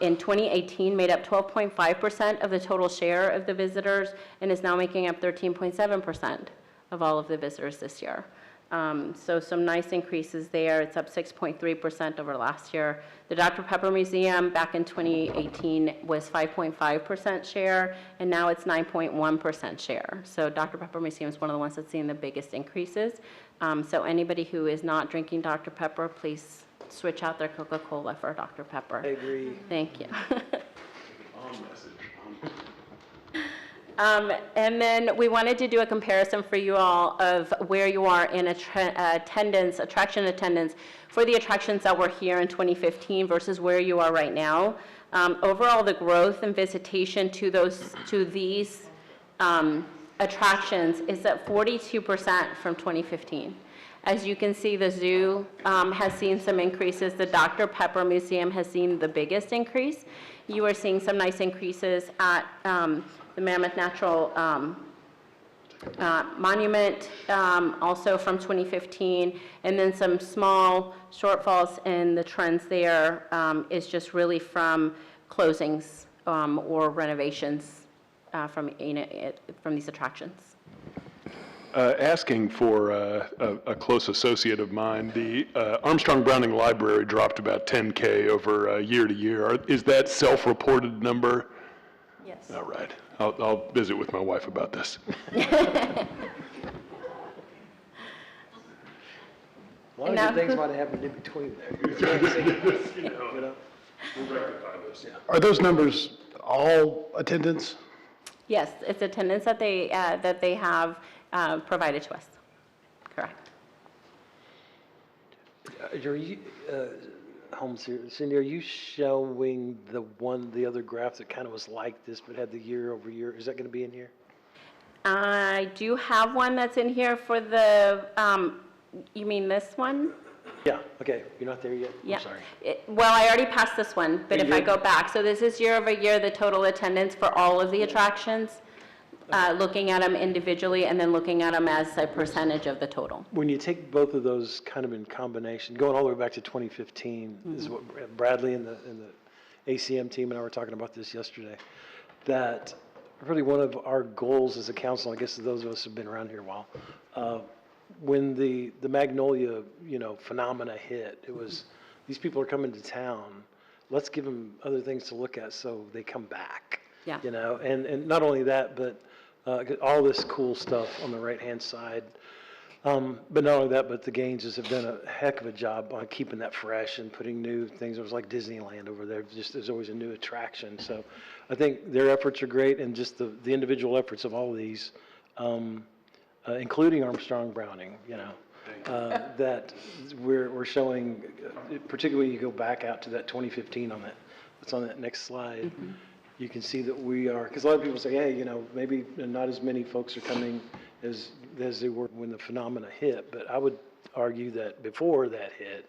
Speaker 13: in 2018 made up 12.5% of the total share of the visitors and is now making up 13.7% of all of the visitors this year. So some nice increases there. It's up 6.3% over last year. The Dr. Pepper Museum back in 2018 was 5.5% share, and now it's 9.1% share. So Dr. Pepper Museum is one of the ones that's seen the biggest increases. So anybody who is not drinking Dr. Pepper, please switch out their Coca-Cola for Dr. Pepper.
Speaker 1: I agree.
Speaker 13: Thank you. And then we wanted to do a comparison for you all of where you are in attendance, attraction attendance, for the attractions that were here in 2015 versus where you are right now. Overall, the growth and visitation to these attractions is at 42% from 2015. As you can see, the zoo has seen some increases. The Dr. Pepper Museum has seen the biggest increase. You are seeing some nice increases at the Mammoth Natural Monument, also from 2015, and then some small shortfalls in the trends there is just really from closings or renovations from these attractions.
Speaker 2: Asking for a close associate of mine, the Armstrong Browning Library dropped about 10K over year to year. Is that self-reported number?
Speaker 13: Yes.
Speaker 2: All right. I'll visit with my wife about this.
Speaker 1: A lot of
Speaker 13: Now
Speaker 1: good things
Speaker 13: who-
Speaker 1: might have happened in between there. You know?
Speaker 8: Are those numbers all attendance?
Speaker 13: Yes, it's attendance that they have provided to us. Correct.
Speaker 1: Are you, Holmes here, Cindy, are you showing the other graph that kind of was like this but had the year over year? Is that going to be in here?
Speaker 13: I do have one that's in here for the, you mean this one?
Speaker 1: Yeah, okay, you're not there yet?
Speaker 13: Yeah.
Speaker 1: I'm sorry.
Speaker 13: Well, I already passed this one, but
Speaker 1: You
Speaker 13: if I
Speaker 1: did?
Speaker 13: go back, so this is year over year, the total attendance for all of the attractions, looking at them individually and then looking at them as a percentage of the total.
Speaker 1: When you take both of those kind of in combination, going all the way back to 2015, is what Bradley and the ACM team and I were talking about this yesterday, that really one of our goals as a council, I guess those of us who have been around here a while, when the Magnolia, phenomena hit, it was, these people are coming to town, let's give them other things to look at so they come back.
Speaker 13: Yeah.
Speaker 1: And not only that, but all this cool stuff on the right-hand side. But not only that, but the Gaineses have done a heck of a job on keeping that fresh and putting new things. It was like Disneyland over there. Just there's always a new attraction. So I think their efforts are great, and just the individual efforts of all of these, including Armstrong Browning, that we're showing, particularly when you go back out to that 2015 on that, it's on that next slide. You can see that we are, because a lot of people say, hey, maybe not as many folks are coming as they were when the phenomena hit, but I would argue that before that hit,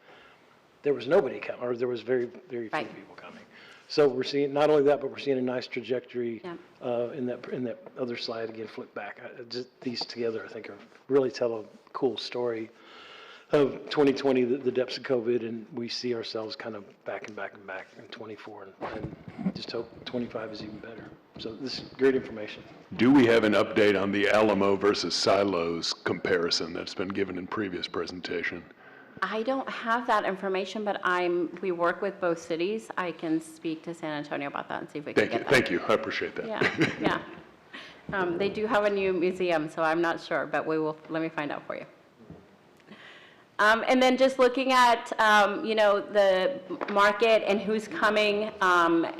Speaker 1: there was nobody coming, or there was very, very few
Speaker 13: Right.
Speaker 1: people coming. So we're seeing, not only that, but we're seeing a nice trajectory
Speaker 13: Yeah.
Speaker 1: in that other slide, again, flip back. Just these together, I think, really tell a cool story of 2020, the depths of COVID, and we see ourselves kind of back in 24, and just hope 25 is even better. So this is great information.
Speaker 2: Do we have an update on the Alamo versus Silos comparison that's been given in previous presentation?
Speaker 13: I don't have that information, but we work with both cities. I can speak to San Antonio about that and see if we can get that.
Speaker 2: Thank you, I appreciate that.
Speaker 13: Yeah. They do have a new museum, so I'm not sure, but let me find out for you. And then just looking at, the market and who's coming,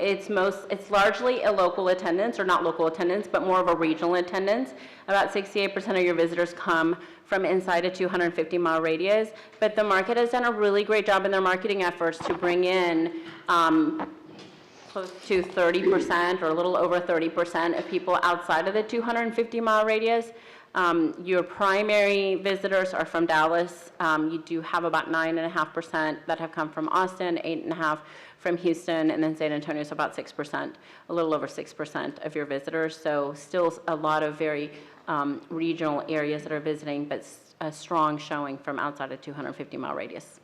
Speaker 13: it's largely a local attendance, or not local attendance, but more of a regional attendance. About 68% of your visitors come from inside a 250-mile radius, but the market has done a really great job in their marketing efforts to bring in close to 30% or a little over 30% of people outside of the 250-mile radius. Your primary visitors are from Dallas. You do have about 9.5% that have come from Austin, 8.5% from Houston, and then San Antonio is about 6%, a little over 6% of your visitors. So still a lot of very regional areas that are visiting, but a strong showing from outside a 250-mile radius.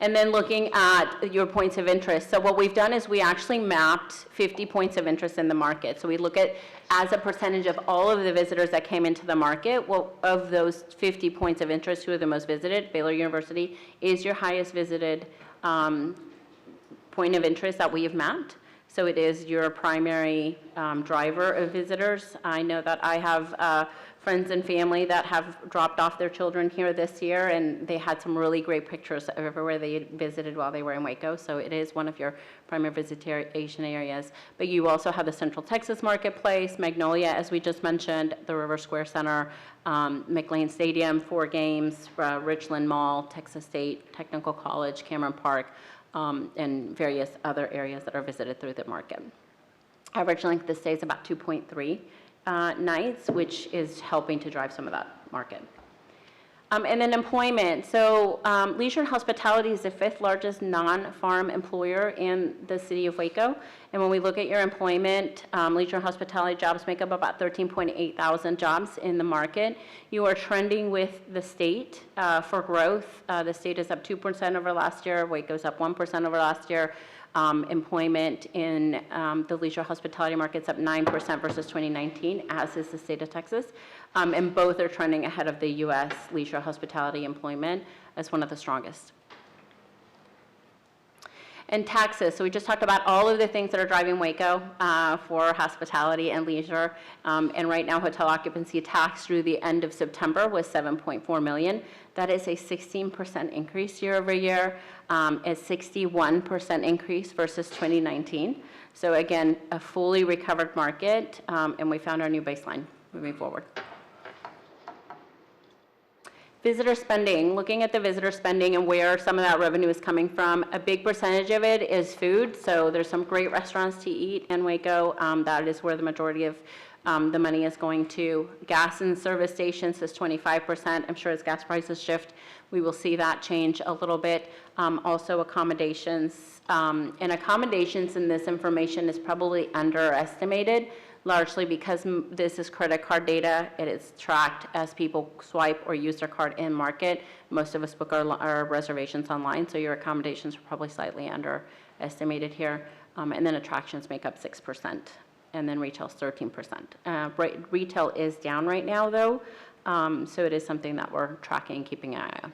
Speaker 13: And then looking at your points of interest. So what we've done is we actually mapped 50 points of interest in the market. So we look at, as a percentage of all of the visitors that came into the market, well, of those 50 points of interest, who are the most visited? Baylor University is your highest visited point of interest that we have mapped. So it is your primary driver of visitors. I know that I have friends and family that have dropped off their children here this year, and they had some really great pictures of everywhere they visited while they were in Waco. So it is one of your primary visitation areas. But you also have the Central Texas Marketplace, Magnolia, as we just mentioned, the River Square Center, McLean Stadium, 4 games, Richland Mall, Texas State Technical College, Cameron Park, and various other areas that are visited through the market. Average length of stay is about 2.3 nights, which is helping to drive some of that market. And then employment. So leisure and hospitality is the 5th largest non-farm employer in the city of Waco. And when we look at your employment, leisure and hospitality jobs make up about 13.8 thousand jobs in the market. You are trending with the state for growth. The state is up 2% over last year. Waco's up 1% over last year. Employment in the leisure hospitality market's up 9% versus 2019, as is the state of Texas. And both are trending ahead of the U.S. leisure hospitality employment as one of the strongest. And taxes, so we just talked about all of the things that are driving Waco for hospitality and leisure. And right now, hotel occupancy tax through the end of September was $7.4 million. That is a 16% increase year over year, a 61% increase versus 2019. So again, a fully recovered market, and we found our new baseline moving forward. Visitor spending, looking at the visitor spending and where some of that revenue is coming from, a big percentage of it is food. So there's some great restaurants to eat in Waco. That is where the majority of the money is going to. Gas and service stations is 25%. I'm sure as gas prices shift, we will see that change a little bit. Also accommodations. And accommodations in this information is probably underestimated, largely because this is credit card data. It is tracked as people swipe or use their card in market. Most of us book our reservations online, so your accommodations are probably slightly underestimated here. And then attractions make up 6%, and then retail's 13%. Retail is down right now, though, so it is something that we're tracking and keeping an eye on.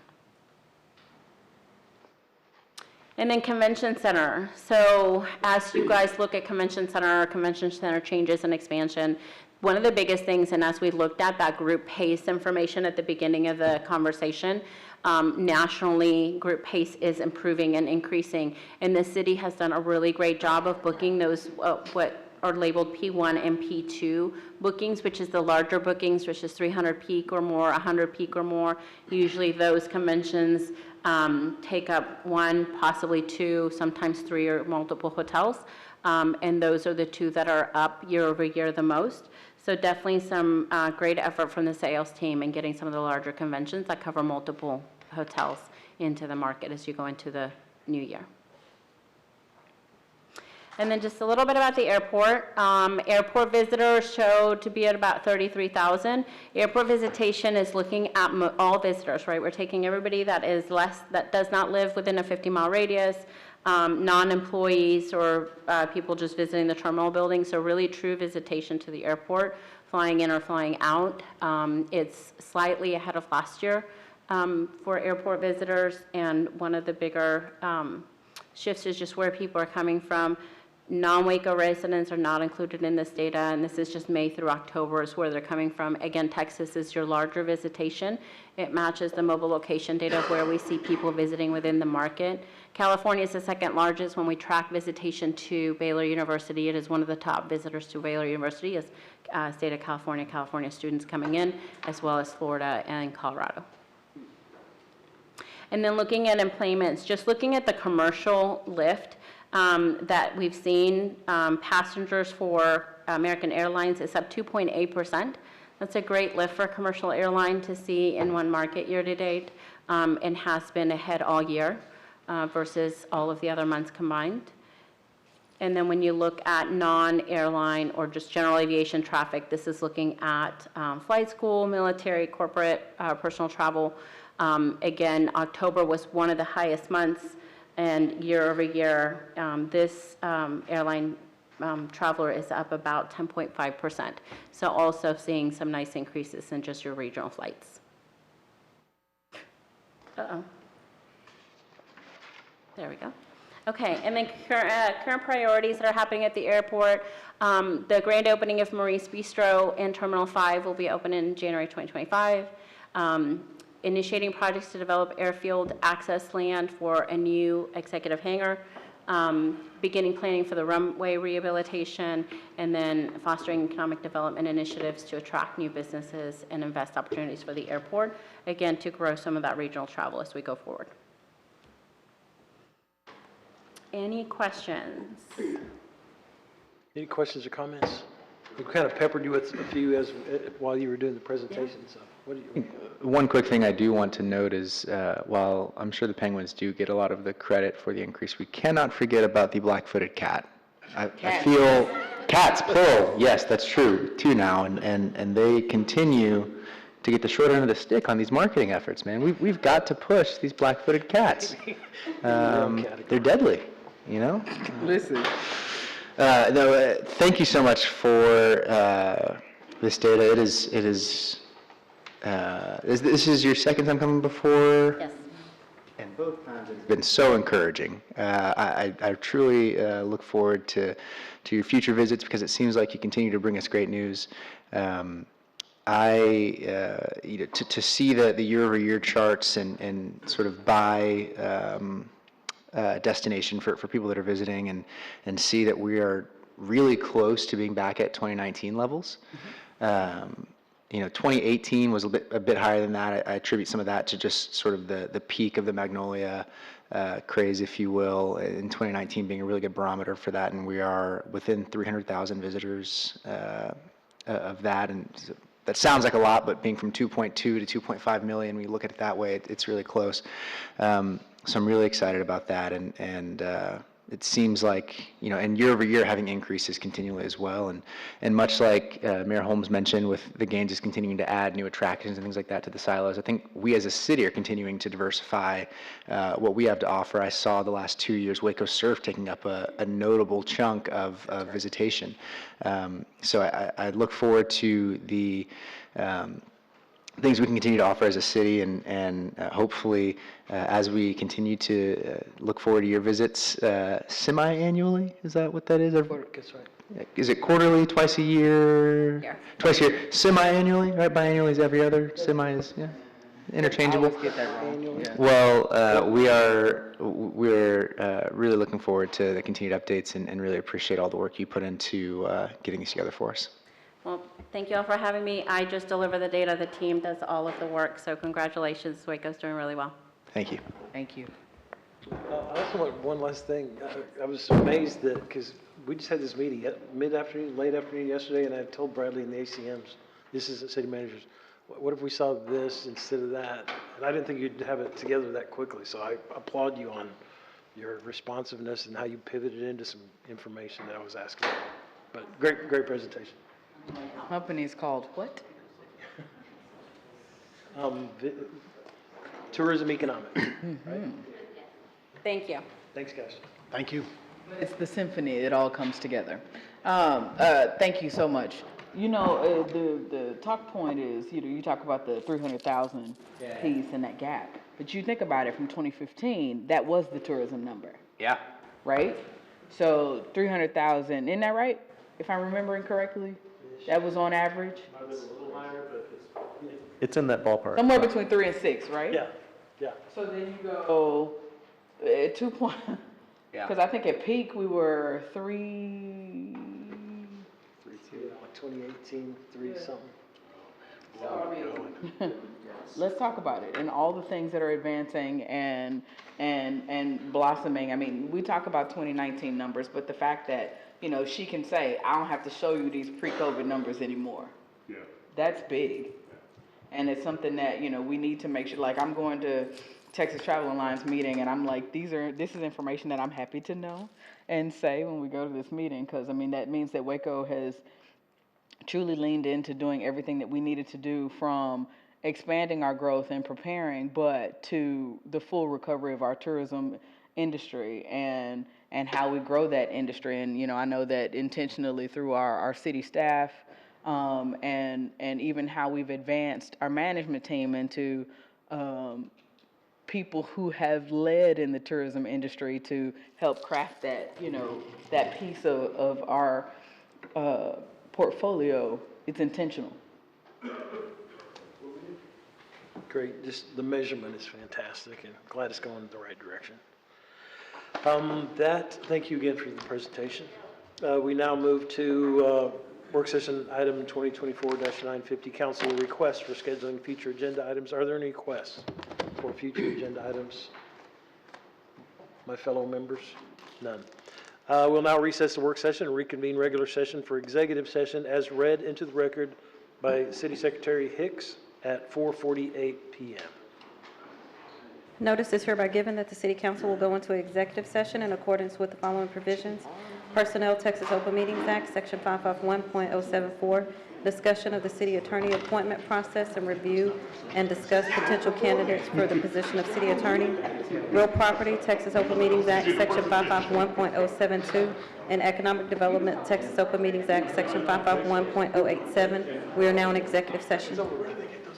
Speaker 13: And then convention center. So as you guys look at convention center changes and expansion, one of the biggest things, and as we looked at that group pace information at the beginning of the conversation, nationally, group pace is improving and increasing. And the city has done a really great job of booking those, what are labeled P1 and P2 bookings, which is the larger bookings, which is 300 peak or more, 100 peak or more. Usually those conventions take up 1, possibly 2, sometimes 3 or multiple hotels. And those are the 2 that are up year over year the most. So definitely some great effort from the sales team in getting some of the larger conventions that cover multiple hotels into the market as you go into the new year. And then just a little bit about the airport. Airport visitors showed to be at about 33,000. Airport visitation is looking at all visitors, right? We're taking everybody that does not live within a 50-mile radius, non-employees or people just visiting the terminal building. So really true visitation to the airport, flying in or flying out. It's slightly ahead of last year for airport visitors. And one of the bigger shifts is just where people are coming from. Non-Waco residents are not included in this data, and this is just May through October is where they're coming from. Again, Texas is your larger visitation. It matches the mobile location data where we see people visiting within the market. California is the 2nd largest when we track visitation to Baylor University. It is one of the top visitors to Baylor University is state of California, California students coming in, as well as Florida and Colorado. And then looking at employments, just looking at the commercial lift, that we've seen, passengers for American Airlines is up 2.8%. That's a great lift for a commercial airline to see in one market year to date, and has been ahead all year versus all of the other months combined. And then when you look at non-airline or just general aviation traffic, this is looking at flight school, military, corporate, personal travel. Again, October was one of the highest months. And year over year, this airline traveler is up about 10.5%. So also seeing some nice increases in just your regional flights. Uh-oh. There we go. Okay, and then current priorities that are happening at the airport. The grand opening of Maurice Bistro in Terminal 5 will be open in January 2025. Initiating projects to develop airfield access land for a new executive hangar, beginning planning for the runway rehabilitation, and then fostering economic development initiatives to attract new businesses and invest opportunities for the airport, again, to grow some of that regional travel as we go forward. Any questions?
Speaker 1: Any questions or comments? We kind of peppered you with a few while you were doing the presentation, so what do you?
Speaker 5: One quick thing I do want to note is, while I'm sure the penguins do get a lot of the credit for the increase, we cannot forget about the black-footed cat. I feel, cats, plural, yes, that's true, two now, and they continue to get the short end of the stick on these marketing efforts, man. We've got to push these black-footed cats. They're deadly, you know?
Speaker 6: Listen.
Speaker 5: Thank you so much for this data. This is your second time coming before?
Speaker 13: Yes.
Speaker 5: And both times it's been so encouraging. I truly look forward to your future visits because it seems like you continue to bring us great news. To see the year-over-year charts and sort of by destination for people that are visiting and see that we are really close to being back at 2019 levels. 2018 was a bit higher than that. I attribute some of that to just sort of the peak of the Magnolia craze, if you will, in 2019 being a really good barometer for that, and we are within 300,000 visitors of that, and that sounds like a lot, but being from 2.2 to 2.5 million, when you look at it that way, it's really close. So I'm really excited about that, and it seems like, and year over year having increases continually as well, and much like Mayor Holmes mentioned with the gains is continuing to add new attractions and things like that to the silos, I think we as a city are continuing to diversify what we have to offer. I saw the last 2 years Waco Surf taking up a notable chunk of visitation. So I look forward to the things we can continue to offer as a city, and hopefully as we continue to look forward to your visits semi-annually, is that what that is?
Speaker 1: That's right.
Speaker 5: Is it quarterly, twice a year?
Speaker 13: Yeah.
Speaker 5: Twice a year, semi-annually, right? Biannually is every other, semi is, yeah, interchangeable.
Speaker 6: I always get that wrong. Yeah.
Speaker 5: Well, we're really looking forward to the continued updates and really appreciate all the work you put into getting this together for us.
Speaker 13: Well, thank you all for having me. I just deliver the data. The team does all of the work, so congratulations. Waco's doing really well.
Speaker 5: Thank you.
Speaker 6: Thank you.
Speaker 1: I also want one last thing. I was amazed that, because we just had this meeting at mid-afternoon, late afternoon yesterday, and I told Bradley and the ACMs, this is the city managers, what if we saw this instead of that? And I didn't think you'd have it together that quickly, so I applaud you on your responsiveness and how you pivoted into some information that I was asking for. But great presentation.
Speaker 6: Company is called what?
Speaker 1: Tourism economics. Right?
Speaker 13: Thank you.
Speaker 1: Thanks, guys.
Speaker 8: Thank you.
Speaker 6: It's the symphony. It all comes together. Thank you so much. The talk point is, you talk about the 300,000 piece and that gap. But you think about it, from 2015, that was the tourism number.
Speaker 5: Yeah.
Speaker 6: Right? So 300,000, isn't that right? If I'm remembering correctly? That was on average?
Speaker 3: It's in that ballpark.
Speaker 6: Somewhere between 3 and 6, right?
Speaker 1: Yeah.
Speaker 6: So then you go at 2 point, because I think at peak we were 3.
Speaker 1: Like 2018, 3 something.
Speaker 6: So, I mean, let's talk about it and all the things that are advancing and blossoming. I mean, we talk about 2019 numbers, but the fact that, she can say, I don't have to show you these pre-COVID numbers anymore. Yeah. That's big. And it's something that, we need to make sure, like I'm going to Texas Travel Alliance meeting and I'm like, this is information that I'm happy to know and say when we go to this meeting, because I mean, that means that Waco has truly leaned into doing everything that we needed to do, from expanding our growth and preparing, but to the full recovery of our tourism industry and how we grow that industry. And, I know that intentionally through our city staff, and even how we've advanced our management team into people who have led in the tourism industry to help craft that, that piece of our portfolio. It's intentional.
Speaker 1: Great. Just the measurement is fantastic, and glad it's going in the right direction. Thank you again for the presentation. We now move to work session item 2024-950, council request for scheduling future agenda items. Are there any requests for future agenda items? My fellow members? None. We'll now recess the work session and reconvene regular session for executive session as read into the record by City Secretary Hicks at 4:48 PM.
Speaker 14: Notice is hereby given that the City Council will go into executive session in accordance with the following provisions. Personnel, Texas Open Meetings Act, Section 551.074, discussion of the city attorney appointment process and review and discuss potential candidates for the position of city attorney. Real property, Texas Open Meetings Act, Section 551.072, and Economic Development, Texas Open Meetings Act, Section 551.087. We are now in executive session.